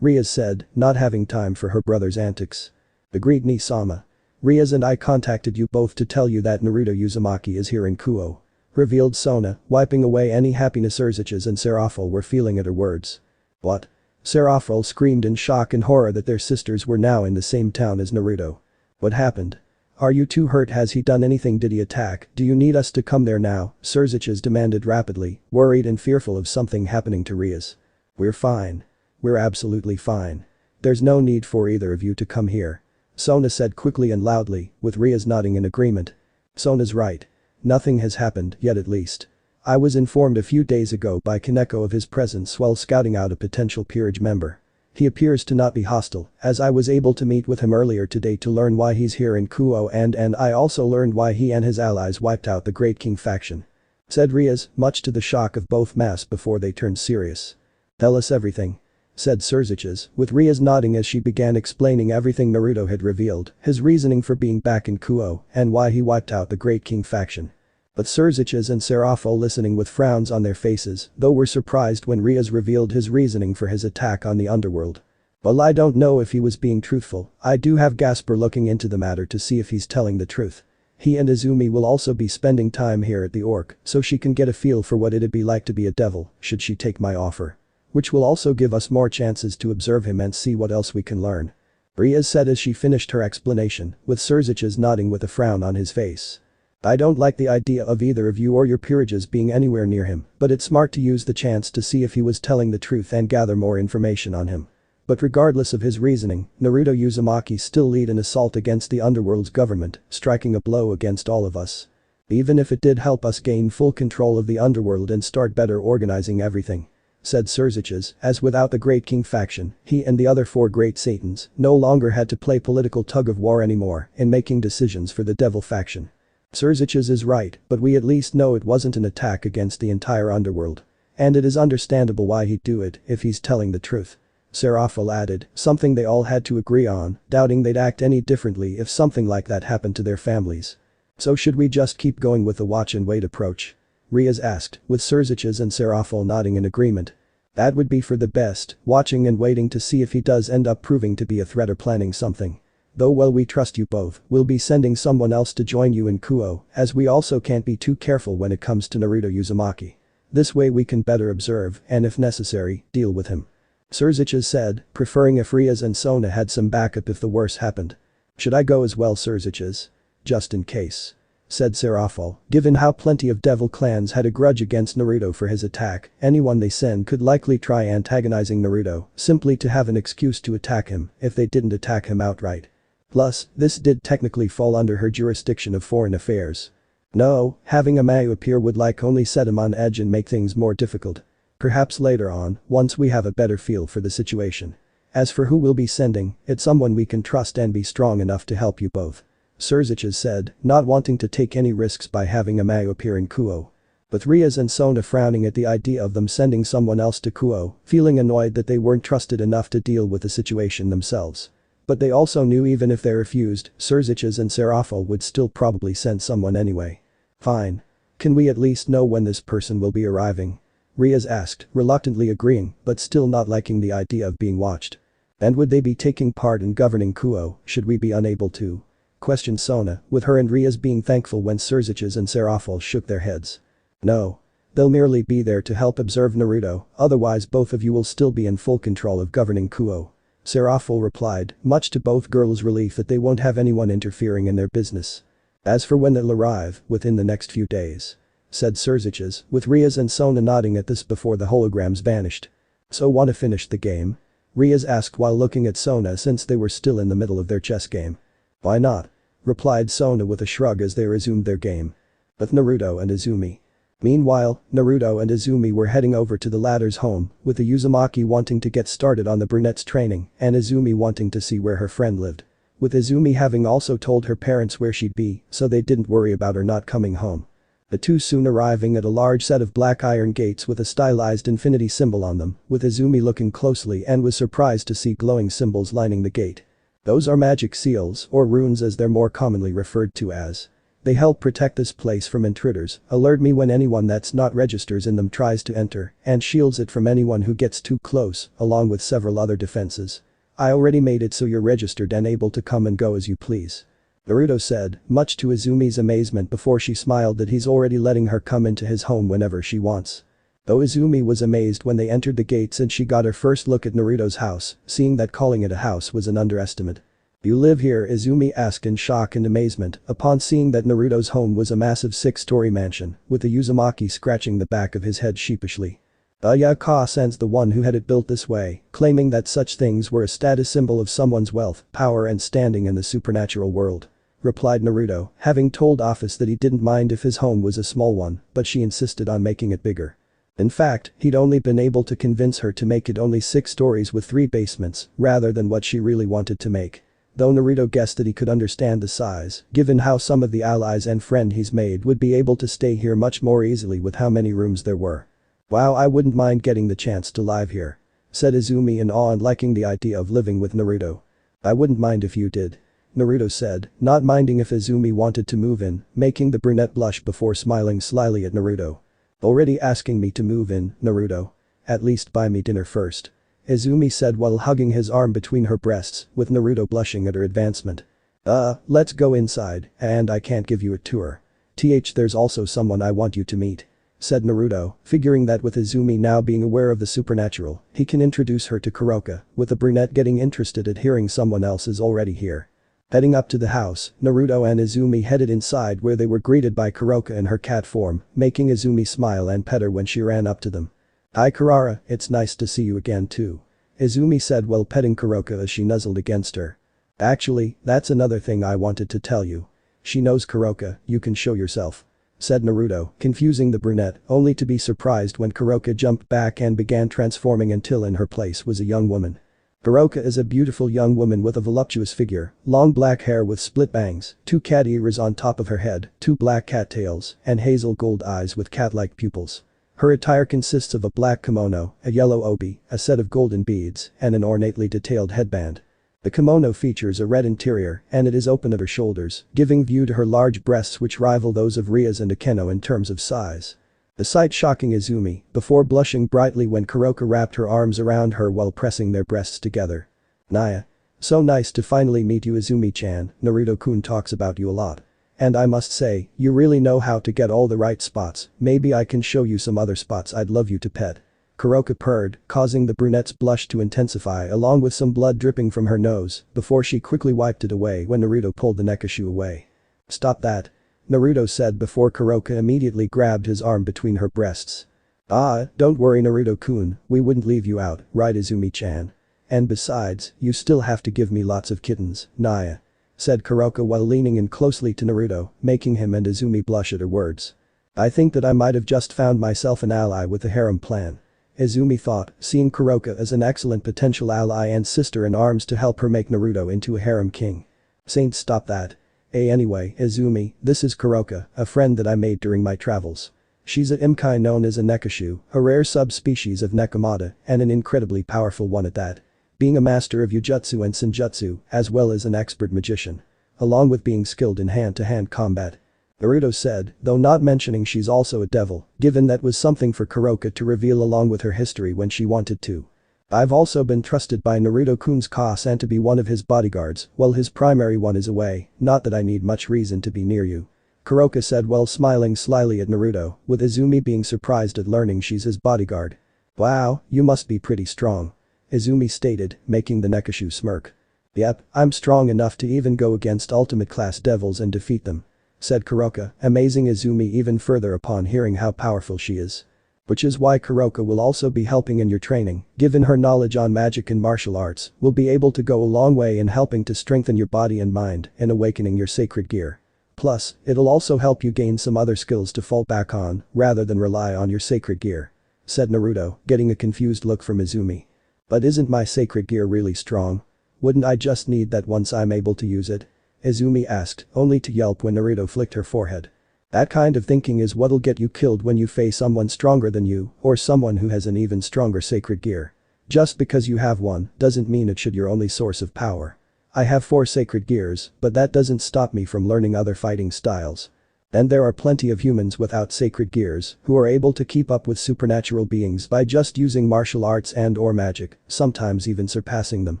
Rias said, not having time for her brother's antics. Agreed Ni-sama. Rias and I contacted you both to tell you that Naruto Uzumaki is here in Kuoh. Revealed Sona, wiping away any happiness Surzuch's and Serafol were feeling at her words. What? Serafol screamed in shock and horror that their sisters were now in the same town as Naruto. What happened? Are you too hurt? Has he done anything? Did he attack? Do you need us to come there now? Surzuch's demanded rapidly, worried and fearful of something happening to Rias. We're fine. We're absolutely fine. There's no need for either of you to come here. Sona said quickly and loudly, with Rias nodding in agreement. Sona's right. Nothing has happened, yet at least. I was informed a few days ago by Kaneko of his presence while scouting out a potential peerage member. He appears to not be hostile, as I was able to meet with him earlier today to learn why he's here in Kuoh, and I also learned why he and his allies wiped out the Great King faction. Said Rias, much to the shock of both masks before they turned serious. Tell us everything. Said Surzuch's, with Rias nodding as she began explaining everything Naruto had revealed, his reasoning for being back in Kuoh, and why he wiped out the Great King faction. But Surzuch's and Serafol listening with frowns on their faces, though were surprised when Rias revealed his reasoning for his attack on the underworld. Well, I don't know if he was being truthful. I do have Gasper looking into the matter to see if he's telling the truth. He and Izumi will also be spending time here at the Orc, so she can get a feel for what it'd be like to be a devil, should she take my offer. Which will also give us more chances to observe him and see what else we can learn. Rias said as she finished her explanation, with Surzuch's nodding with a frown on his face. I don't like the idea of either of you or your peerages being anywhere near him, but it's smart to use the chance to see if he was telling the truth and gather more information on him. But regardless of his reasoning, Naruto Uzumaki still lead an assault against the underworld's government, striking a blow against all of us. Even if it did help us gain full control of the underworld and start better organizing everything. Said Surzuch's, as without the Great King faction, he and the other 4 Great Satans no longer had to play political tug-of-war anymore in making decisions for the Devil faction. Surzuch's is right, but we at least know it wasn't an attack against the entire underworld. And it is understandable why he'd do it if he's telling the truth. Serafol added, something they all had to agree on, doubting they'd act any differently if something like that happened to their families. So should we just keep going with the watch and wait approach? Rias asked, with Surzuch's and Serafol nodding in agreement. That would be for the best, watching and waiting to see if he does end up proving to be a threat or planning something. Though while we trust you both, we'll be sending someone else to join you in Kuoh, as we also can't be too careful when it comes to Naruto Uzumaki. This way we can better observe, and if necessary, deal with him. Surzuch's said, preferring if Rias and Sona had some backup if the worst happened. Should I go as well? Surzuch's? Just in case. Said Serafol, given how plenty of devil clans had a grudge against Naruto for his attack, anyone they send could likely try antagonizing Naruto, simply to have an excuse to attack him if they didn't attack him outright. Plus, this did technically fall under her jurisdiction of foreign affairs. No, having a Mayu appear would only set him on edge and make things more difficult. Perhaps later on, once we have a better feel for the situation. As for who we'll be sending, it's someone we can trust and be strong enough to help you both. Surziches said, not wanting to take any risks by having a Mao appear in Kuoh. With Riaz and Sona frowning at the idea of them sending someone else to Kuoh, feeling annoyed that they weren't trusted enough to deal with the situation themselves. But they also knew even if they refused, Surziches and Serafo would still probably send someone anyway. Fine. Can we at least know when this person will be arriving? Riaz asked, reluctantly agreeing, but still not liking the idea of being watched. And would they be taking part in governing Kuoh, should we be unable to? Questioned Sona, with her and Riaz being thankful when Surziches and Serafo shook their heads. No. They'll merely be there to help observe Naruto, otherwise both of you will still be in full control of governing Kuoh. Serafo replied, much to both girls' relief that they won't have anyone interfering in their business. As for when they'll arrive, within the next few days. Said Surziches, with Riaz and Sona nodding at this before the holograms vanished. So wanna finish the game? Riaz asked while looking at Sona since they were still in the middle of their chess game. Why not? Replied Sona with a shrug as they resumed their game. With Naruto and Izumi. Meanwhile, Naruto and Izumi were heading over to the latter's home, with the Uzumaki wanting to get started on the brunette's training and Izumi wanting to see where her friend lived. With Izumi having also told her parents where she'd be, so they didn't worry about her not coming home. The two soon arriving at a large set of black iron gates with a stylized infinity symbol on them, with Izumi looking closely and was surprised to see glowing symbols lining the gate. Those are magic seals, or runes as they're more commonly referred to as. They help protect this place from intruders, alert me when anyone that's not registers in them tries to enter, and shields it from anyone who gets too close, along with several other defenses. I already made it so you're registered and able to come and go as you please. Naruto said, much to Izumi's amazement before she smiled that he's already letting her come into his home whenever she wants. Though Izumi was amazed when they entered the gates and she got her first look at Naruto's house, seeing that calling it a house was an underestimate. You live here? Izumi asked in shock and amazement upon seeing that Naruto's home was a massive 6-story mansion, with the Uzumaki scratching the back of his head sheepishly. Yeah, Kuoh-san's the one who had it built this way, claiming that such things were a status symbol of someone's wealth, power and standing in the supernatural world. Replied Naruto, having told Ophis that he didn't mind if his home was a small one, but she insisted on making it bigger. In fact, he'd only been able to convince her to make it only 6 stories with 3 basements, rather than what she really wanted to make. Though Naruto guessed that he could understand the size, given how some of the allies and friend he's made would be able to stay here much more easily with how many rooms there were. Wow, I wouldn't mind getting the chance to live here. Said Izumi in awe and liking the idea of living with Naruto. I wouldn't mind if you did. Naruto said, not minding if Izumi wanted to move in, making the brunette blush before smiling slyly at Naruto. Already asking me to move in, Naruto? At least buy me dinner first. Izumi said while hugging his arm between her breasts, with Naruto blushing at her advancement. Let's go inside, and I can't give you a tour. There's also someone I want you to meet. Said Naruto, figuring that with Izumi now being aware of the supernatural, he can introduce her to Kuroka, with the brunette getting interested at hearing someone else is already here. Heading up to the house, Naruto and Izumi headed inside where they were greeted by Kuroka in her cat form, making Izumi smile and pet her when she ran up to them. Hi Kurara, it's nice to see you again too. Izumi said while petting Kuroka as she nuzzled against her. Actually, that's another thing I wanted to tell you. She knows Kuroka, you can show yourself. Said Naruto, confusing the brunette, only to be surprised when Kuroka jumped back and began transforming until in her place was a young woman. Kuroka is a beautiful young woman with a voluptuous figure, long black hair with split bangs, 2 cat ears on top of her head, 2 black cat tails, and hazel gold eyes with cat-like pupils. Her attire consists of a black kimono, a yellow obi, a set of golden beads, and an ornately detailed headband. The kimono features a red interior and it is open at her shoulders, giving view to her large breasts which rival those of Riaz and Akeno in terms of size. The sight shocking Izumi, before blushing brightly when Kuroka wrapped her arms around her while pressing their breasts together. Naya. So nice to finally meet you Izumi-chan, Naruto-kun talks about you a lot. And I must say, you really know how to get all the right spots, maybe I can show you some other spots I'd love you to pet. Kuroka purred, causing the brunette's blush to intensify along with some blood dripping from her nose, before she quickly wiped it away when Naruto pulled the nekashu away. Stop that. Naruto said before Kuroka immediately grabbed his arm between her breasts. Don't worry Naruto-kun, we wouldn't leave you out, right Izumi-chan? And besides, you still have to give me lots of kittens, Naya. Said Kuroka while leaning in closely to Naruto, making him and Izumi blush at her words. I think that I might have just found myself an ally with the harem plan. Izumi thought, seeing Kuroka as an excellent potential ally and sister-in-arms to help her make Naruto into a harem king. Saint, stop that. Anyway, Izumi, this is Kuroka, a friend that I made during my travels. She's a imkai known as a nekashu, a rare subspecies of nekomata, and an incredibly powerful one at that. Being a master of Ujutsu and Senjutsu, as well as an expert magician. Along with being skilled in hand-to-hand combat. Naruto said, though not mentioning she's also a devil, given that was something for Kuroka to reveal along with her history when she wanted to. I've also been trusted by Naruto-kun's Kakashi to be one of his bodyguards, while his primary one is away, not that I need much reason to be near you. Kuroka said while smiling slyly at Naruto, with Izumi being surprised at learning she's his bodyguard. Wow, you must be pretty strong. Izumi stated, making the nekashu smirk. Yep, I'm strong enough to even go against ultimate class devils and defeat them. Said Kuroka, amazing Izumi even further upon hearing how powerful she is. Which is why Kuroka will also be helping in your training, given her knowledge on magic and martial arts, will be able to go a long way in helping to strengthen your body and mind and awakening your sacred gear. Plus, it'll also help you gain some other skills to fall back on, rather than rely on your sacred gear. Said Naruto, getting a confused look from Izumi. But isn't my sacred gear really strong? Wouldn't I just need that once I'm able to use it? Izumi asked, only to yelp when Naruto flicked her forehead. That kind of thinking is what'll get you killed when you face someone stronger than you, or someone who has an even stronger sacred gear. Just because you have one, doesn't mean it should your only source of power. I have 4 sacred gears, but that doesn't stop me from learning other fighting styles. And there are plenty of humans without sacred gears, who are able to keep up with supernatural beings by just using martial arts and/or magic, sometimes even surpassing them.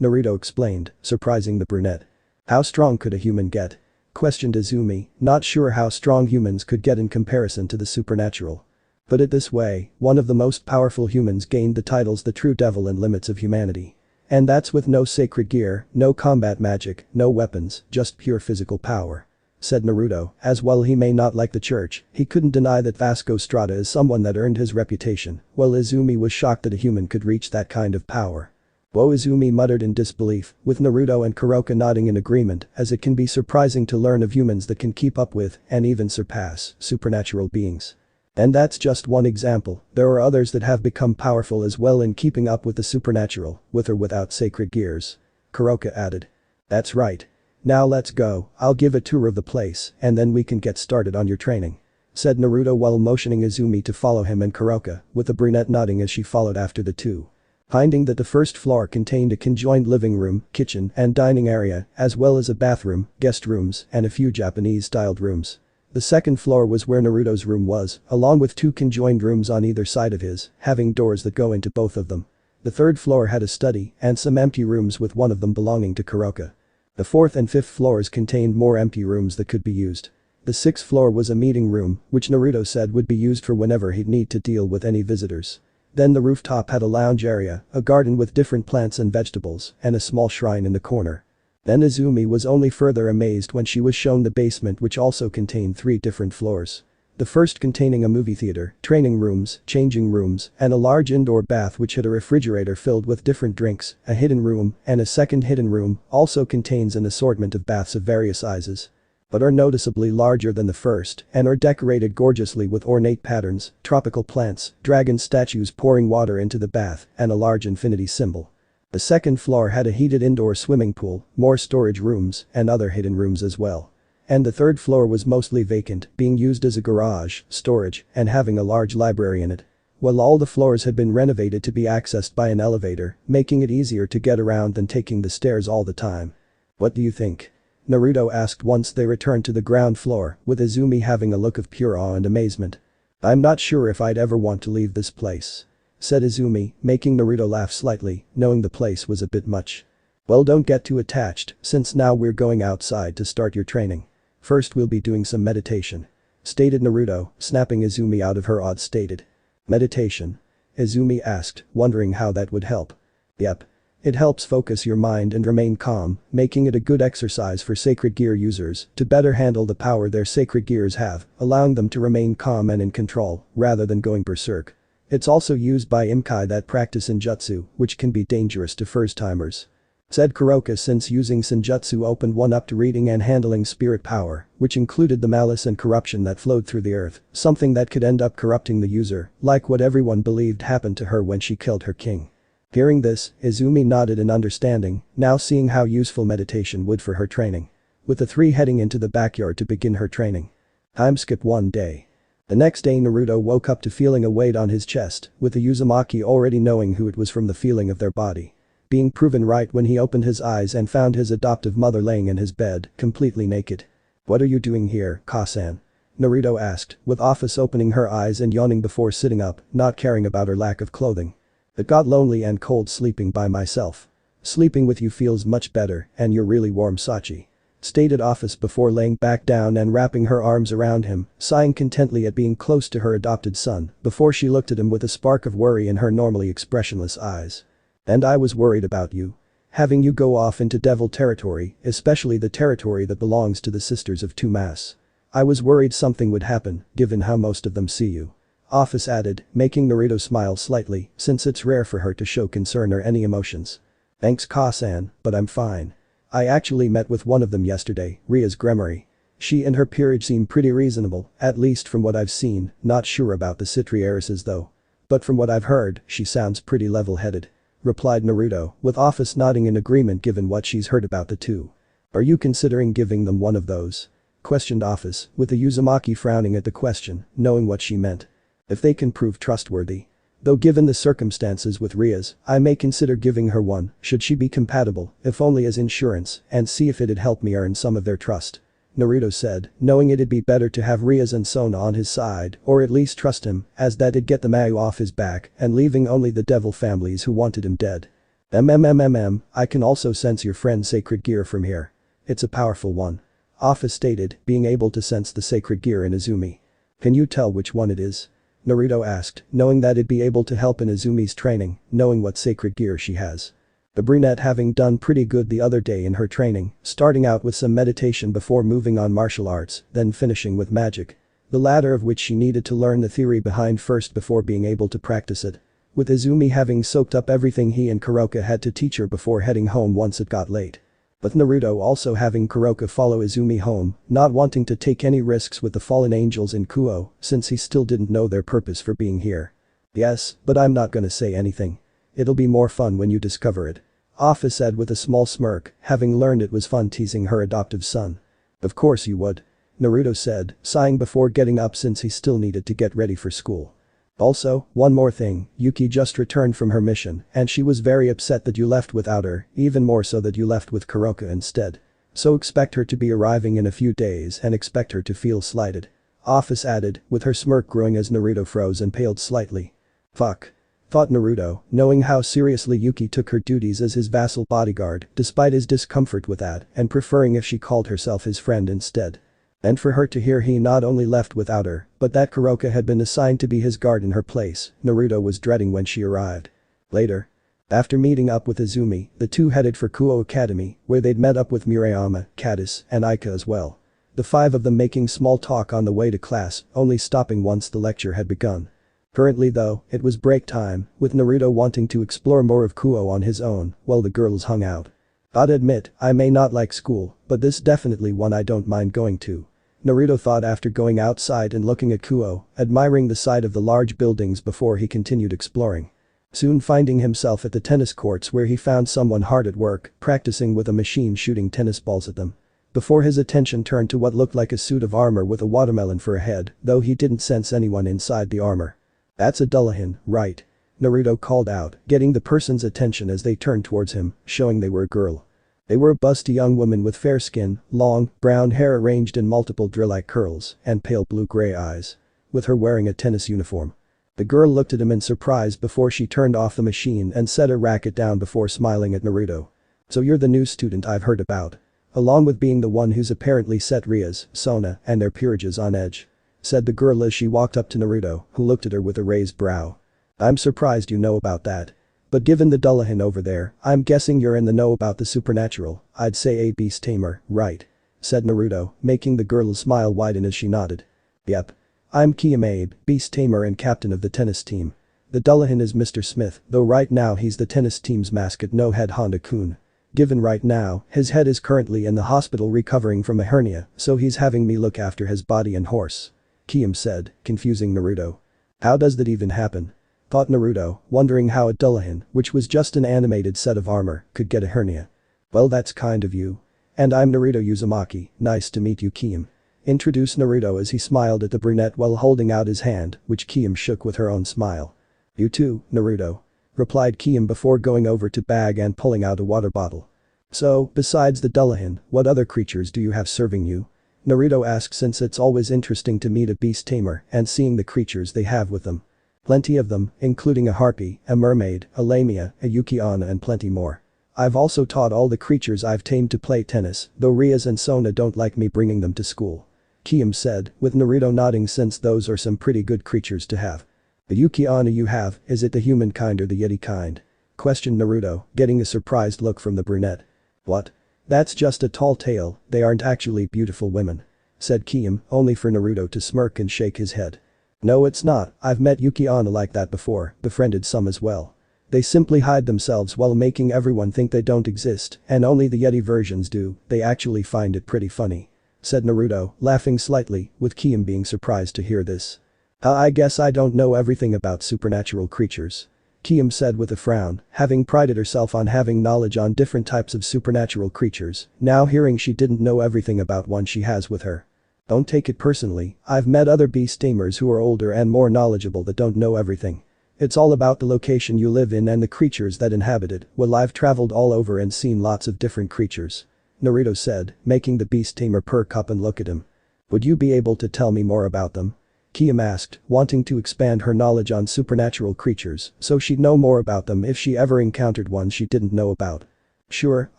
Naruto explained, surprising the brunette. How strong could a human get? Questioned Izumi, not sure how strong humans could get in comparison to the supernatural. Put it this way, one of the most powerful humans gained the titles the true devil and limits of humanity. And that's with no sacred gear, no combat magic, no weapons, just pure physical power. Said Naruto, as while he may not like the church, he couldn't deny that Vasco Strada is someone that earned his reputation, while Izumi was shocked that a human could reach that kind of power. Whoa, Izumi muttered in disbelief, with Naruto and Kuroka nodding in agreement, as it can be surprising to learn of humans that can keep up with, and even surpass, supernatural beings. And that's just one example, there are others that have become powerful as well in keeping up with the supernatural, with or without sacred gears. Kuroka added. That's right. Now let's go, I'll give a tour of the place, and then we can get started on your training. Said Naruto while motioning Izumi to follow him and Kuroka, with the brunette nodding as she followed after the two. Finding that the first floor contained a conjoined living room, kitchen, and dining area, as well as a bathroom, guest rooms, and a few Japanese-styled rooms. The second floor was where Naruto's room was, along with 2 conjoined rooms on either side of his, having doors that go into both of them. The third floor had a study and some empty rooms with one of them belonging to Kuroka. The 4th and 5th floors contained more empty rooms that could be used. The 6th floor was a meeting room, which Naruto said would be used for whenever he'd need to deal with any visitors. Then the rooftop had a lounge area, a garden with different plants and vegetables, and a small shrine in the corner. Then Izumi was only further amazed when she was shown the basement, which also contained 3 different floors. The first containing a movie theater, training rooms, changing rooms, and a large indoor bath which had a refrigerator filled with different drinks, a hidden room, and a second hidden room also contains an assortment of baths of various sizes. But are noticeably larger than the first and are decorated gorgeously with ornate patterns, tropical plants, dragon statues pouring water into the bath, and a large infinity symbol. The second floor had a heated indoor swimming pool, more storage rooms, and other hidden rooms as well. And the third floor was mostly vacant, being used as a garage, storage, and having a large library in it. While all the floors had been renovated to be accessed by an elevator, making it easier to get around than taking the stairs all the time. What do you think? Naruto asked once they returned to the ground floor, with Izumi having a look of pure awe and amazement. I'm not sure if I'd ever want to leave this place. Said Izumi, making Naruto laugh slightly, knowing the place was a bit much. Well, don't get too attached, since now we're going outside to start your training. First we'll be doing some meditation. Stated Naruto, snapping Izumi out of her odd stated. Meditation? Izumi asked, wondering how that would help. Yep. It helps focus your mind and remain calm, making it a good exercise for sacred gear users to better handle the power their sacred gears have, allowing them to remain calm and in control, rather than going berserk. It's also used by imkai that practice in jutsu, which can be dangerous to first-timers. said Kuroka, since using senjutsu opened one up to reading and handling spirit power, which included the malice and corruption that flowed through the earth, something that could end up corrupting the user, like what everyone believed happened to her when she killed her king. Hearing this, Izumi nodded in understanding, now seeing how useful meditation would for her training. With the three heading into the backyard to begin her training. Time skip one day. The next day Naruto woke up to feeling a weight on his chest, with the Uzumaki already knowing who it was from the feeling of their body. Being proven right when he opened his eyes and found his adoptive mother laying in his bed, completely naked. "What are you doing here, Kasan?" Naruto asked, with Ophis opening her eyes and yawning before sitting up, not caring about her lack of clothing. "It got lonely and cold sleeping by myself. Sleeping with you feels much better, and you're really warm, Sachi," stated Ophis before laying back down and wrapping her arms around him, sighing contentedly at being close to her adopted son, before she looked at him with a spark of worry in her normally expressionless eyes. "And I was worried about you. Having you go off into devil territory, especially the territory that belongs to the Sisters of Two Mass. I was worried something would happen, given how most of them see you," Ophis added, making Naruto smile slightly, since it's rare for her to show concern or any emotions. "Thanks, Kasan, but I'm fine. I actually met with one of them yesterday, Ria's Gremory. She and her peerage seem pretty reasonable, at least from what I've seen, not sure about the Citrierises though. But from what I've heard, she sounds pretty level-headed," replied Naruto, with Ophis nodding in agreement given what she's heard about the two. "Are you considering giving them one of those?" questioned Ophis, with the Uzumaki frowning at the question, knowing what she meant. "If they can prove trustworthy. Though given the circumstances with Ria's, I may consider giving her one, should she be compatible, if only as insurance, and see if it'd help me earn some of their trust," Naruto said, knowing it'd be better to have Ria's and Sona on his side, or at least trust him, as that'd get the Mayu off his back and leaving only the devil families who wanted him dead. I can also sense your friend's sacred gear from here. It's a powerful one," Ophis stated, being able to sense the sacred gear in Izumi. "Can you tell which one it is?" Naruto asked, knowing that it'd be able to help in Izumi's training, knowing what sacred gear she has. The brunette having done pretty good the other day in her training, starting out with some meditation before moving on martial arts, then finishing with magic. The latter of which she needed to learn the theory behind first before being able to practice it. With Izumi having soaked up everything he and Kuroka had to teach her before heading home once it got late. With Naruto also having Kuroka follow Izumi home, not wanting to take any risks with the fallen angels in Kuoh, since he still didn't know their purpose for being here. "Yes, but I'm not gonna say anything. It'll be more fun when you discover it," Ophis said with a small smirk, having learned it was fun teasing her adoptive son. "Of course you would," Naruto said, sighing before getting up since he still needed to get ready for school. "Also, one more thing, Yuki just returned from her mission and she was very upset that you left without her, even more so that you left with Kuroka instead. So expect her to be arriving in a few days and expect her to feel slighted," Ophis added, with her smirk growing as Naruto froze and paled slightly. "Fuck," thought Naruto, knowing how seriously Yuki took her duties as his vassal bodyguard, despite his discomfort with that and preferring if she called herself his friend instead. And for her to hear he not only left without her, but that Kuroka had been assigned to be his guard in her place, Naruto was dreading when she arrived. Later. After meeting up with Izumi, the two headed for Kuoh Academy, where they'd met up with Murayama, Caddis, and Aika as well. The five of them making small talk on the way to class, only stopping once the lecture had begun. Currently though, it was break time, with Naruto wanting to explore more of Kuoh on his own, while the girls hung out. "Gotta admit, I may not like school, but this definitely one I don't mind going to," Naruto thought after going outside and looking at Kuoh, admiring the sight of the large buildings before he continued exploring. Soon finding himself at the tennis courts where he found someone hard at work, practicing with a machine shooting tennis balls at them. Before his attention turned to what looked like a suit of armor with a watermelon for a head, though he didn't sense anyone inside the armor. "That's a Dullahan, right?" Naruto called out, getting the person's attention as they turned towards him, showing they were a girl. They were a busty young woman with fair skin, long, brown hair arranged in multiple drill-like curls, and pale blue-gray eyes. With her wearing a tennis uniform. The girl looked at him in surprise before she turned off the machine and set her racket down before smiling at Naruto. "So you're the new student I've heard about. Along with being the one who's apparently set Ria's, Sona, and their peerages on edge," said the girl as she walked up to Naruto, who looked at her with a raised brow. "I'm surprised you know about that. But given the Dullahan over there, I'm guessing you're in the know about the supernatural, I'd say a beast tamer, right?" said Naruto, making the girl's smile widen as she nodded. "Yep. I'm Kiyomabe, beast tamer and captain of the tennis team. The Dullahan is Mr. Smith, though right now he's the tennis team's mascot no head Honda-kun," Given right now, his head is currently in the hospital recovering from a hernia, so he's having me look after his body and horse. Kiyoh said, confusing Naruto. How does that even happen? Thought Naruto, wondering how a Dullahan, which was just an animated set of armor, could get a hernia. Well, that's kind of you. And I'm Naruto Uzumaki, nice to meet you, Kiyoh. Introduced Naruto as he smiled at the brunette while holding out his hand, which Kiyoh shook with her own smile. You too, Naruto. Replied Kiyoh before going over to bag and pulling out a water bottle. So, besides the Dullahan, what other creatures do you have serving you? Naruto asked since it's always interesting to meet a beast tamer and seeing the creatures they have with them. Plenty of them, including a harpy, a mermaid, a lamia, a uchiha and plenty more. I've also taught all the creatures I've tamed to play tennis, though Rias and Sona don't like me bringing them to school. Kiyoh said, with Naruto nodding since those are some pretty good creatures to have. The uchiha you have, is it the human kind or the yeti kind? Questioned Naruto, getting a surprised look from the brunette. What? That's just a tall tale, they aren't actually beautiful women. Said Kiyoh, only for Naruto to smirk and shake his head. No, it's not, I've met uchiha like that before, befriended some as well. They simply hide themselves while making everyone think they don't exist, and only the yeti versions do, they actually find it pretty funny. Said Naruto, laughing slightly, with Kiyoh being surprised to hear this. I guess I don't know everything about supernatural creatures. Kiyoh said with a frown, having prided herself on having knowledge on different types of supernatural creatures, now hearing she didn't know everything about one she has with her. Don't take it personally, I've met other beast tamers who are older and more knowledgeable that don't know everything. It's all about the location you live in and the creatures that inhabit it. Well, I've traveled all over and seen lots of different creatures. Naruto said, making the beast tamer perk up and look at him. Would you be able to tell me more about them? Kiyoh asked, wanting to expand her knowledge on supernatural creatures so she'd know more about them if she ever encountered one she didn't know about. Sure,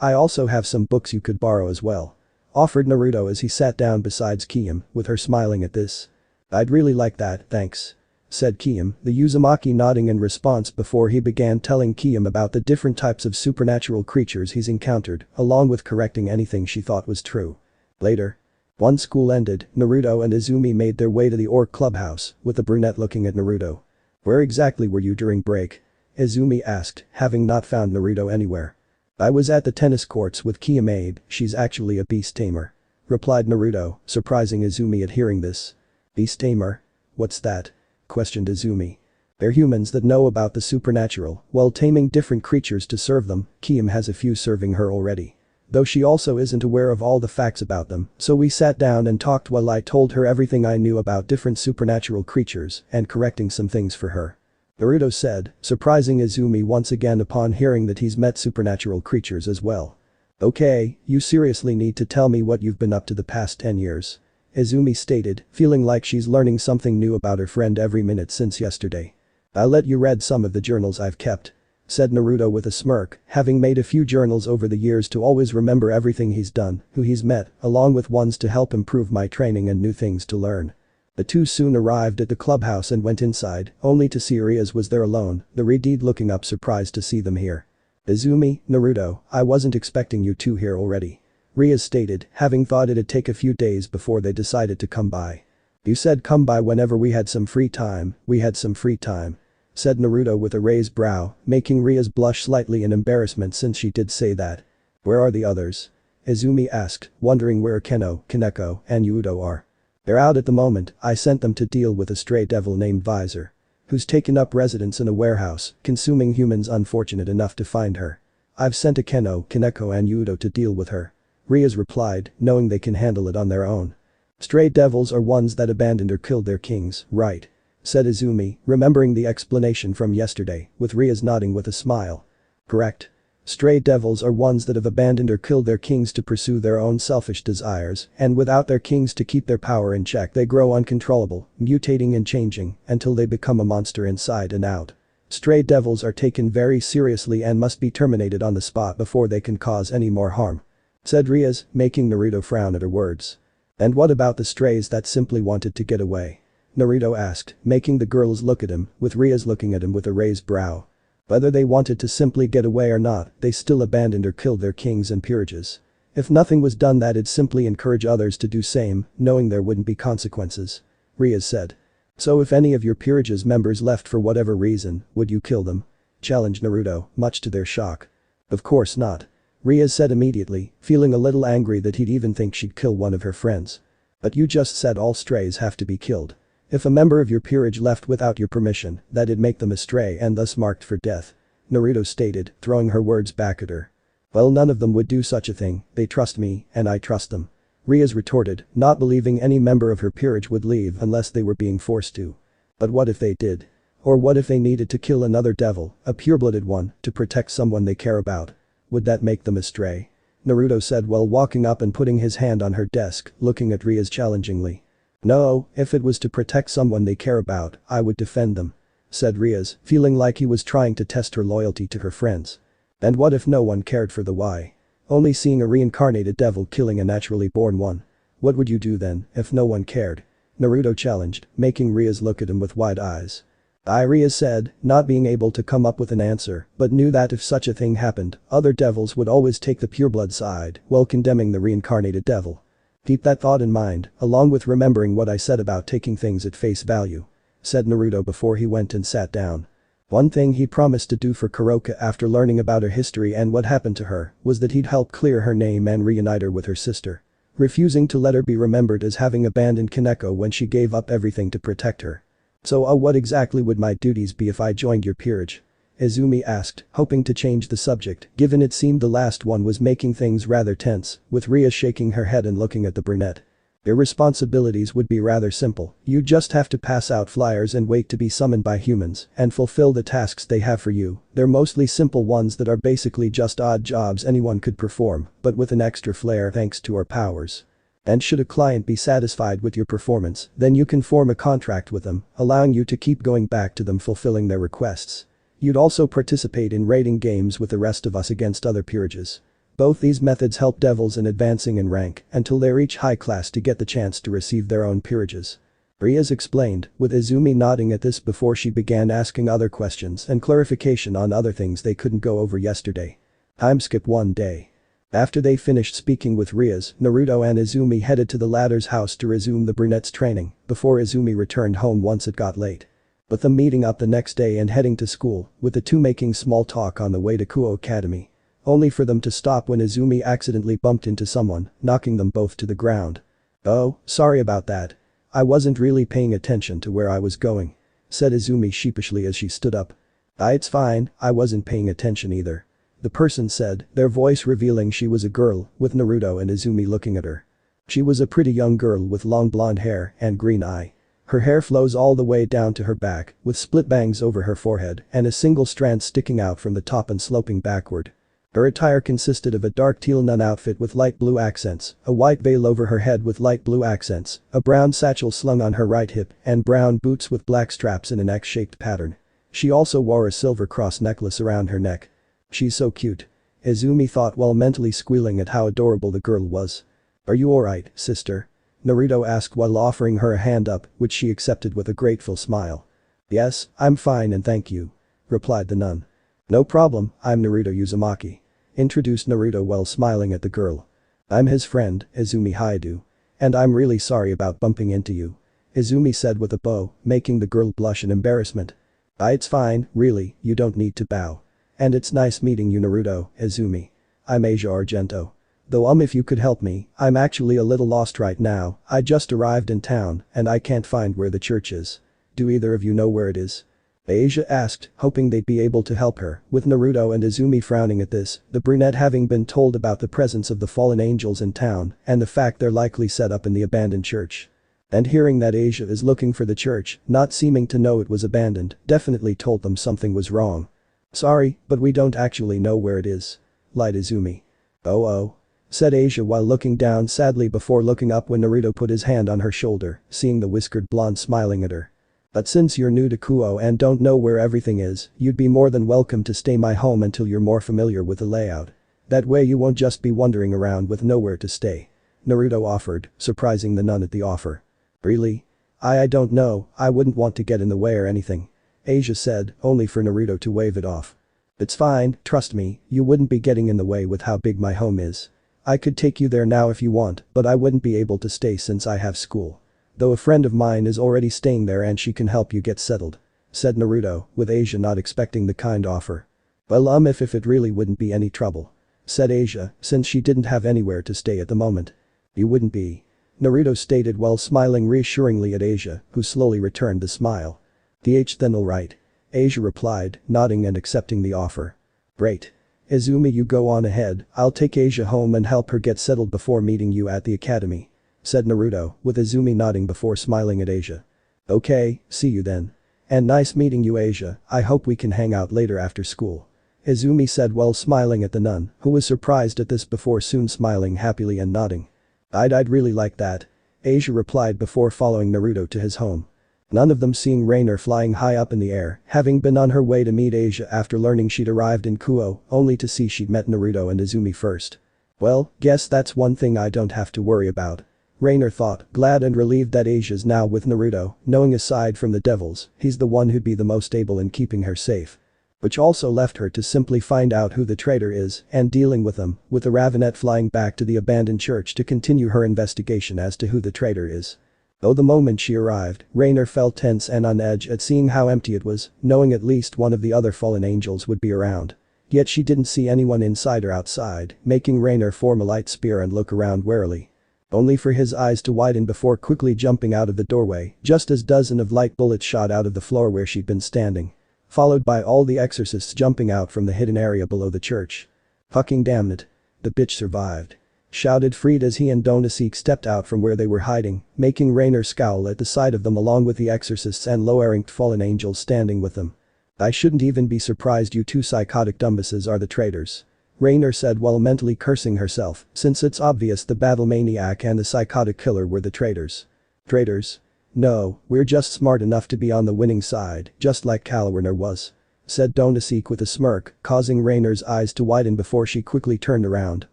I also have some books you could borrow as well. Offered Naruto as he sat down beside Kiyoh, with her smiling at this. I'd really like that, thanks. Said Kiyoh, the Uzumaki nodding in response before he began telling Kiyoh about the different types of supernatural creatures he's encountered, along with correcting anything she thought was true. Later. Once school ended, Naruto and Izumi made their way to the Orc clubhouse, with the brunette looking at Naruto. Where exactly were you during break? Izumi asked, having not found Naruto anywhere. I was at the tennis courts with Kiyoh, she's actually a beast tamer. Replied Naruto, surprising Izumi at hearing this. Beast tamer? What's that? Questioned Izumi. They're humans that know about the supernatural, while taming different creatures to serve them. Kiyoh has a few serving her already. Though she also isn't aware of all the facts about them, so we sat down and talked while I told her everything I knew about different supernatural creatures and correcting some things for her. Naruto said, surprising Izumi once again upon hearing that he's met supernatural creatures as well. Okay, you seriously need to tell me what you've been up to the past 10 years. Izumi stated, feeling like she's learning something new about her friend every minute since yesterday. I'll let you read some of the journals I've kept. Said Naruto with a smirk, having made a few journals over the years to always remember everything he's done, who he's met, along with ones to help improve my training and new things to learn. The two soon arrived at the clubhouse and went inside, only to see Rias was there alone, the Redeed looking up surprised to see them here. Izumi, Naruto, I wasn't expecting you two here already. Rias stated, having thought it'd take a few days before they decided to come by. You said come by whenever we had some free time, we had some free time. Said Naruto with a raised brow, making Rias blush slightly in embarrassment since she did say that. Where are the others? Izumi asked, wondering where Keno, Kaneko, and Yudo are. They're out at the moment, I sent them to deal with a stray devil named Visor. Who's taken up residence in a warehouse, consuming humans unfortunate enough to find her. I've sent a Keno, Kaneko and Yudo to deal with her. Rias replied, knowing they can handle it on their own. Stray devils are ones that abandoned or killed their kings, right? Said Izumi, remembering the explanation from yesterday, with Rias nodding with a smile. Correct. Stray devils are ones that have abandoned or killed their kings to pursue their own selfish desires, and without their kings to keep their power in check they grow uncontrollable, mutating and changing, until they become a monster inside and out. Stray devils are taken very seriously and must be terminated on the spot before they can cause any more harm. Said Rias, making Naruto frown at her words. And what about the strays that simply wanted to get away? Naruto asked, making the girls look at him, with Rias looking at him with a raised brow. Whether they wanted to simply get away or not, they still abandoned or killed their kings and peerages. If nothing was done that'd simply encourage others to do same, knowing there wouldn't be consequences. Rias said. So if any of your peerage's members left for whatever reason, would you kill them? Challenged Naruto, much to their shock. Of course not. Ria said immediately, feeling a little angry that he'd even think she'd kill one of her friends. But you just said all strays have to be killed. If a member of your peerage left without your permission, that'd make them a stray and thus marked for death. Naruto stated, throwing her words back at her. Well, none of them would do such a thing, they trust me, and I trust them. Ria's retorted, not believing any member of her peerage would leave unless they were being forced to. But what if they did? Or what if they needed to kill another devil, a pure-blooded one, to protect someone they care about? Would that make them a stray? Naruto said while walking up and putting his hand on her desk, looking at Ria's challengingly. No, if it was to protect someone they care about, I would defend them. Said Ria's, feeling like he was trying to test her loyalty to her friends. And what if no one cared for the why? Only seeing a reincarnated devil killing a naturally born one. What would you do then, if no one cared? Naruto challenged, making Ria's look at him with wide eyes. Ria said, not being able to come up with an answer, but knew that if such a thing happened, other devils would always take the pureblood side while condemning the reincarnated devil. Keep that thought in mind, along with remembering what I said about taking things at face value. Said Naruto before he went and sat down. One thing he promised to do for Kuroka after learning about her history and what happened to her was that he'd help clear her name and reunite her with her sister. Refusing to let her be remembered as having abandoned Kaneko when she gave up everything to protect her. So what exactly would my duties be if I joined your peerage? Izumi asked, hoping to change the subject, given it seemed the last one was making things rather tense, with Ria shaking her head and looking at the brunette. Your responsibilities would be rather simple, you just have to pass out flyers and wait to be summoned by humans and fulfill the tasks they have for you. They're mostly simple ones that are basically just odd jobs anyone could perform, but with an extra flair thanks to our powers. And should a client be satisfied with your performance, then you can form a contract with them, allowing you to keep going back to them fulfilling their requests. You'd also participate in raiding games with the rest of us against other peerages. Both these methods help devils in advancing in rank until they reach high class to get the chance to receive their own peerages. Ria's explained, with Izumi nodding at this before she began asking other questions and clarification on other things they couldn't go over yesterday. Time skip one day. After they finished speaking with Ria's, Naruto and Izumi headed to the latter's house to resume the brunette's training, before Izumi returned home once it got late. With them meeting up the next day and heading to school, with the two making small talk on the way to Kuoh Academy. Only for them to stop when Izumi accidentally bumped into someone, knocking them both to the ground. Oh, sorry about that. I wasn't really paying attention to where I was going. Said Izumi sheepishly as she stood up. It's fine, I wasn't paying attention either. The person said, their voice revealing she was a girl, with Naruto and Izumi looking at her. She was a pretty young girl with long blonde hair and green eye. Her hair flows all the way down to her back, with split bangs over her forehead and a single strand sticking out from the top and sloping backward. Her attire consisted of a dark teal nun outfit with light blue accents, a white veil over her head with light blue accents, a brown satchel slung on her right hip, and brown boots with black straps in an X-shaped pattern. She also wore a silver cross necklace around her neck. She's so cute. Izumi thought while mentally squealing at how adorable the girl was. Are you alright, sister? Naruto asked while offering her a hand up, which she accepted with a grateful smile. Yes, I'm fine and thank you. Replied the nun. No problem, I'm Naruto Uzumaki. Introduced Naruto while smiling at the girl. I'm his friend, Izumi Haidu. And I'm really sorry about bumping into you. Izumi said with a bow, making the girl blush in embarrassment. It's fine, really, you don't need to bow. And it's nice meeting you Naruto, Izumi. I'm Asia Argento. Though if you could help me, I'm actually a little lost right now, I just arrived in town and I can't find where the church is. Do either of you know where it is? Asia asked, hoping they'd be able to help her, with Naruto and Izumi frowning at this, the brunette having been told about the presence of the fallen angels in town and the fact they're likely set up in the abandoned church. And hearing that Asia is looking for the church, not seeming to know it was abandoned, definitely told them something was wrong. Sorry, but we don't actually know where it is. Lied Izumi. Oh. Said Asia while looking down sadly before looking up when Naruto put his hand on her shoulder, seeing the whiskered blonde smiling at her. But since you're new to Kuoh and don't know where everything is, you'd be more than welcome to stay my home until you're more familiar with the layout. That way you won't just be wandering around with nowhere to stay. Naruto offered, surprising the nun at the offer. Really? I don't know, I wouldn't want to get in the way or anything. Asia said, only for Naruto to wave it off. It's fine, trust me, you wouldn't be getting in the way with how big my home is. I could take you there now if you want, but I wouldn't be able to stay since I have school. Though a friend of mine is already staying there and she can help you get settled. Said Naruto, with Asia not expecting the kind offer. Well if it really wouldn't be any trouble. said Asia, since she didn't have anywhere to stay at the moment. You wouldn't be. Naruto stated while smiling reassuringly at Asia, who slowly returned the smile. Then alright. Asia replied, nodding and accepting the offer. Great. Izumi, you go on ahead, I'll take Asia home and help her get settled before meeting you at the academy. Said Naruto, with Izumi nodding before smiling at Asia. Okay, see you then. And nice meeting you, Asia, I hope we can hang out later after school. Izumi said while smiling at the nun, who was surprised at this before soon smiling happily and nodding. I'd really like that. Asia replied before following Naruto to his home. None of them seeing Rainer flying high up in the air, having been on her way to meet Asia after learning she'd arrived in Kuoh, only to see she'd met Naruto and Izumi first. Well, guess that's one thing I don't have to worry about. Rainer thought, glad and relieved that Asia's now with Naruto, knowing aside from the devils, he's the one who'd be the most able in keeping her safe. Which also left her to simply find out who the traitor is and dealing with them, with the Ravenet flying back to the abandoned church to continue her investigation as to who the traitor is. Though the moment she arrived, Rainer felt tense and on edge at seeing how empty it was, knowing at least one of the other fallen angels would be around. Yet she didn't see anyone inside or outside, making Rainer form a light spear and look around warily. Only for his eyes to widen before quickly jumping out of the doorway, just as dozens of light bullets shot out of the floor where she'd been standing. Followed by all the exorcists jumping out from the hidden area below the church. Fucking damn it. The bitch survived. Shouted Fried as he and Donasik stepped out from where they were hiding, making Rainer scowl at the sight of them along with the exorcists and low-ranked fallen angels standing with them. I shouldn't even be surprised you two psychotic dumbasses are the traitors. Rainer said while mentally cursing herself, since it's obvious the battle maniac and the psychotic killer were the traitors. Traitors? No, we're just smart enough to be on the winning side, just like Kalwerner was. Said Donasik with a smirk, causing Rainer's eyes to widen before she quickly turned around,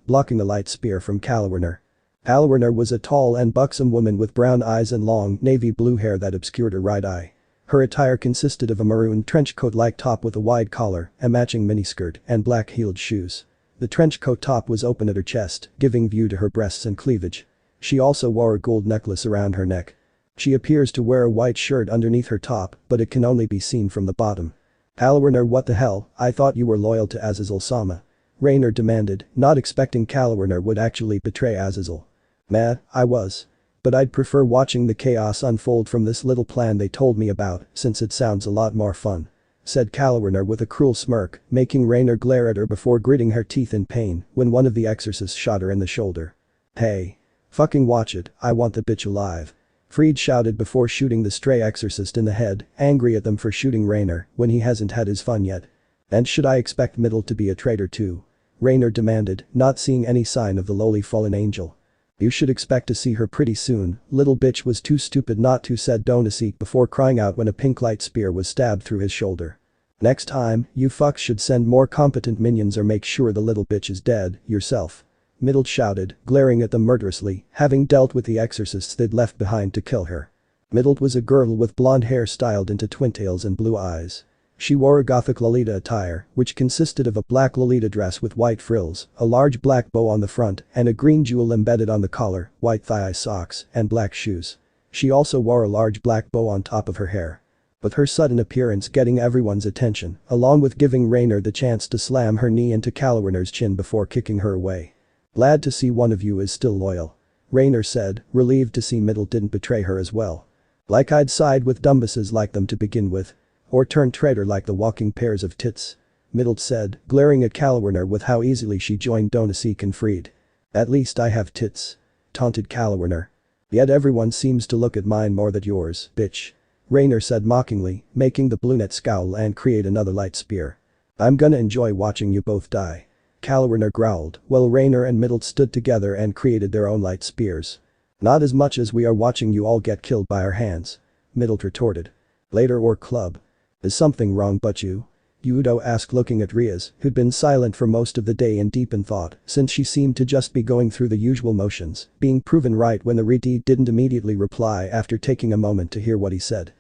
blocking the light spear from Kalwerner. Kalwerner was a tall and buxom woman with brown eyes and long navy blue hair that obscured her right eye. Her attire consisted of a maroon trench coat-like top with a wide collar, a matching miniskirt, and black-heeled shoes. The trench coat top was open at her chest, giving view to her breasts and cleavage. She also wore a gold necklace around her neck. She appears to wear a white shirt underneath her top, but it can only be seen from the bottom. Kalwerner, what the hell, I thought you were loyal to Azazel-sama. Rainer demanded, not expecting Kalwerner would actually betray Azazel. Meh, I was. But I'd prefer watching the chaos unfold from this little plan they told me about, since it sounds a lot more fun. Said Kalwerner with a cruel smirk, making Rainer glare at her before gritting her teeth in pain when one of the exorcists shot her in the shoulder. Hey. Fucking watch it, I want the bitch alive. Fried shouted before shooting the stray exorcist in the head, angry at them for shooting Rainer when he hasn't had his fun yet. And should I expect Middle to be a traitor too? Rainer demanded, not seeing any sign of the lowly fallen angel. You should expect to see her pretty soon, little bitch was too stupid not to, said Donasik before crying out when a pink light spear was stabbed through his shoulder. Next time, you fucks should send more competent minions or make sure the little bitch is dead, yourself. Middle shouted, glaring at them murderously, having dealt with the exorcists they'd left behind to kill her. Middle was a girl with blonde hair styled into twintails and blue eyes. She wore a gothic Lolita attire, which consisted of a black Lolita dress with white frills, a large black bow on the front, and a green jewel embedded on the collar, white thigh socks, and black shoes. She also wore a large black bow on top of her hair. With her sudden appearance getting everyone's attention, along with giving Rainer the chance to slam her knee into Kalwerner's chin before kicking her away. Glad to see one of you is still loyal. Rainer said, relieved to see Middle didn't betray her as well. Like I'd side with dumbasses like them to begin with. Or turn traitor like the walking pairs of tits. Middle said, glaring at Kalwerner with how easily she joined Donasik and Fried. At least I have tits. Taunted Kalwerner. Yet everyone seems to look at mine more than yours, bitch. Rainer said mockingly, making the brunette scowl and create another light spear. I'm gonna enjoy watching you both die. Kalwerner growled, while Rainer and Middle stood together and created their own light spears. Not as much as we are watching you all get killed by our hands. Middle retorted. Later or club. Is something wrong but you? Yudo asked looking at Riaz, who'd been silent for most of the day and deep in thought, since she seemed to just be going through the usual motions, being proven right when the Riti didn't immediately reply after taking a moment to hear what he said.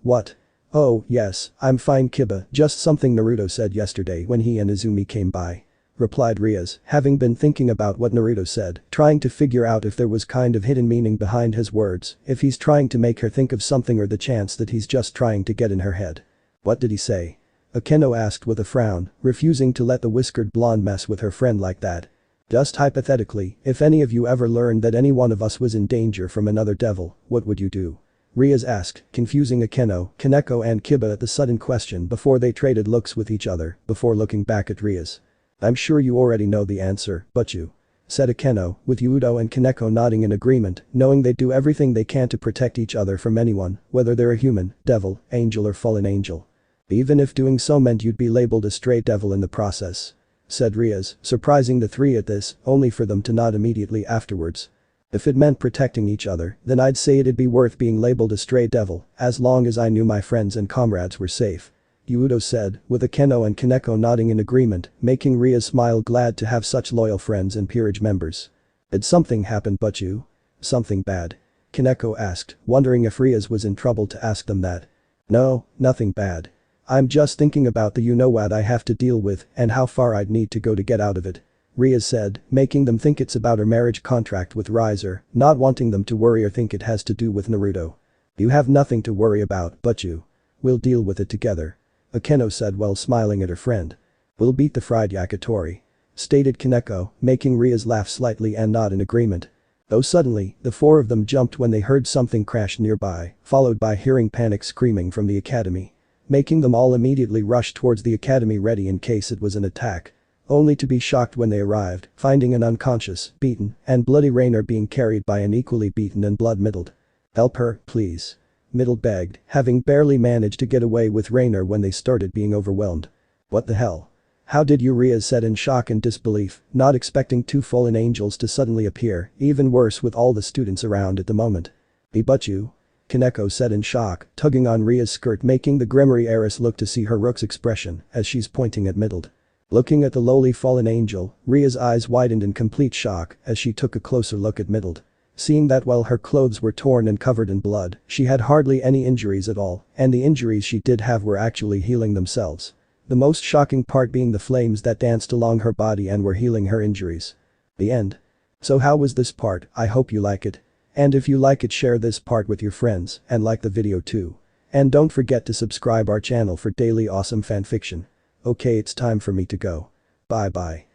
What? Oh, yes, I'm fine Kiba, just something Naruto said yesterday when he and Izumi came by. Replied Riaz, having been thinking about what Naruto said, trying to figure out if there was kind of hidden meaning behind his words, if he's trying to make her think of something or the chance that he's just trying to get in her head. What did he say? Akeno asked with a frown, refusing to let the whiskered blonde mess with her friend like that. Just hypothetically, if any of you ever learned that any one of us was in danger from another devil, what would you do? Riaz asked, confusing Akeno, Kaneko and Kiba at the sudden question before they traded looks with each other, before looking back at Riaz. I'm sure you already know the answer, but you. Said Akeno, with Yudo and Kaneko nodding in agreement, knowing they'd do everything they can to protect each other from anyone, whether they're a human, devil, angel or fallen angel. Even if doing so meant you'd be labeled a stray devil in the process. Said Riaz, surprising the three at this, only for them to nod immediately afterwards. If it meant protecting each other, then I'd say it'd be worth being labeled a stray devil, as long as I knew my friends and comrades were safe. Yudo said, with Akeno and Kaneko nodding in agreement, making Riaz smile, glad to have such loyal friends and peerage members. Did something happen but you? Something bad? Kaneko asked, wondering if Riaz was in trouble to ask them that. No, nothing bad. I'm just thinking about the you-know-what I have to deal with and how far I'd need to go to get out of it. Riaz said, making them think it's about her marriage contract with Riser, not wanting them to worry or think it has to do with Naruto. You have nothing to worry about, but you. We'll deal with it together. Akeno said while smiling at her friend. We'll beat the fried yakitori. Stated Kaneko, making Riaz laugh slightly and nod in agreement. Though suddenly, the four of them jumped when they heard something crash nearby, followed by hearing panic screaming from the academy. Making them all immediately rush towards the academy ready in case it was an attack. Only to be shocked when they arrived, finding an unconscious, beaten, and bloody Rainer being carried by an equally beaten and blood-middled. Help her, please. Middle begged, having barely managed to get away with Rainer when they started being overwhelmed. What the hell? How did you? Riaz said in shock and disbelief, not expecting two fallen angels to suddenly appear, even worse with all the students around at the moment. But you? Kaneko said in shock, tugging on Ria's skirt, making the Grimoire heiress look to see her Rook's expression as she's pointing at Middled. Looking at the lowly fallen angel, Ria's eyes widened in complete shock as she took a closer look at Middled. Seeing that while her clothes were torn and covered in blood, she had hardly any injuries at all, and the injuries she did have were actually healing themselves. The most shocking part being the flames that danced along her body and were healing her injuries. The end. So how was this part? I hope you like it. And if you like it, share this part with your friends and like the video too. And don't forget to subscribe our channel for daily awesome fanfiction. Okay, it's time for me to go. Bye bye.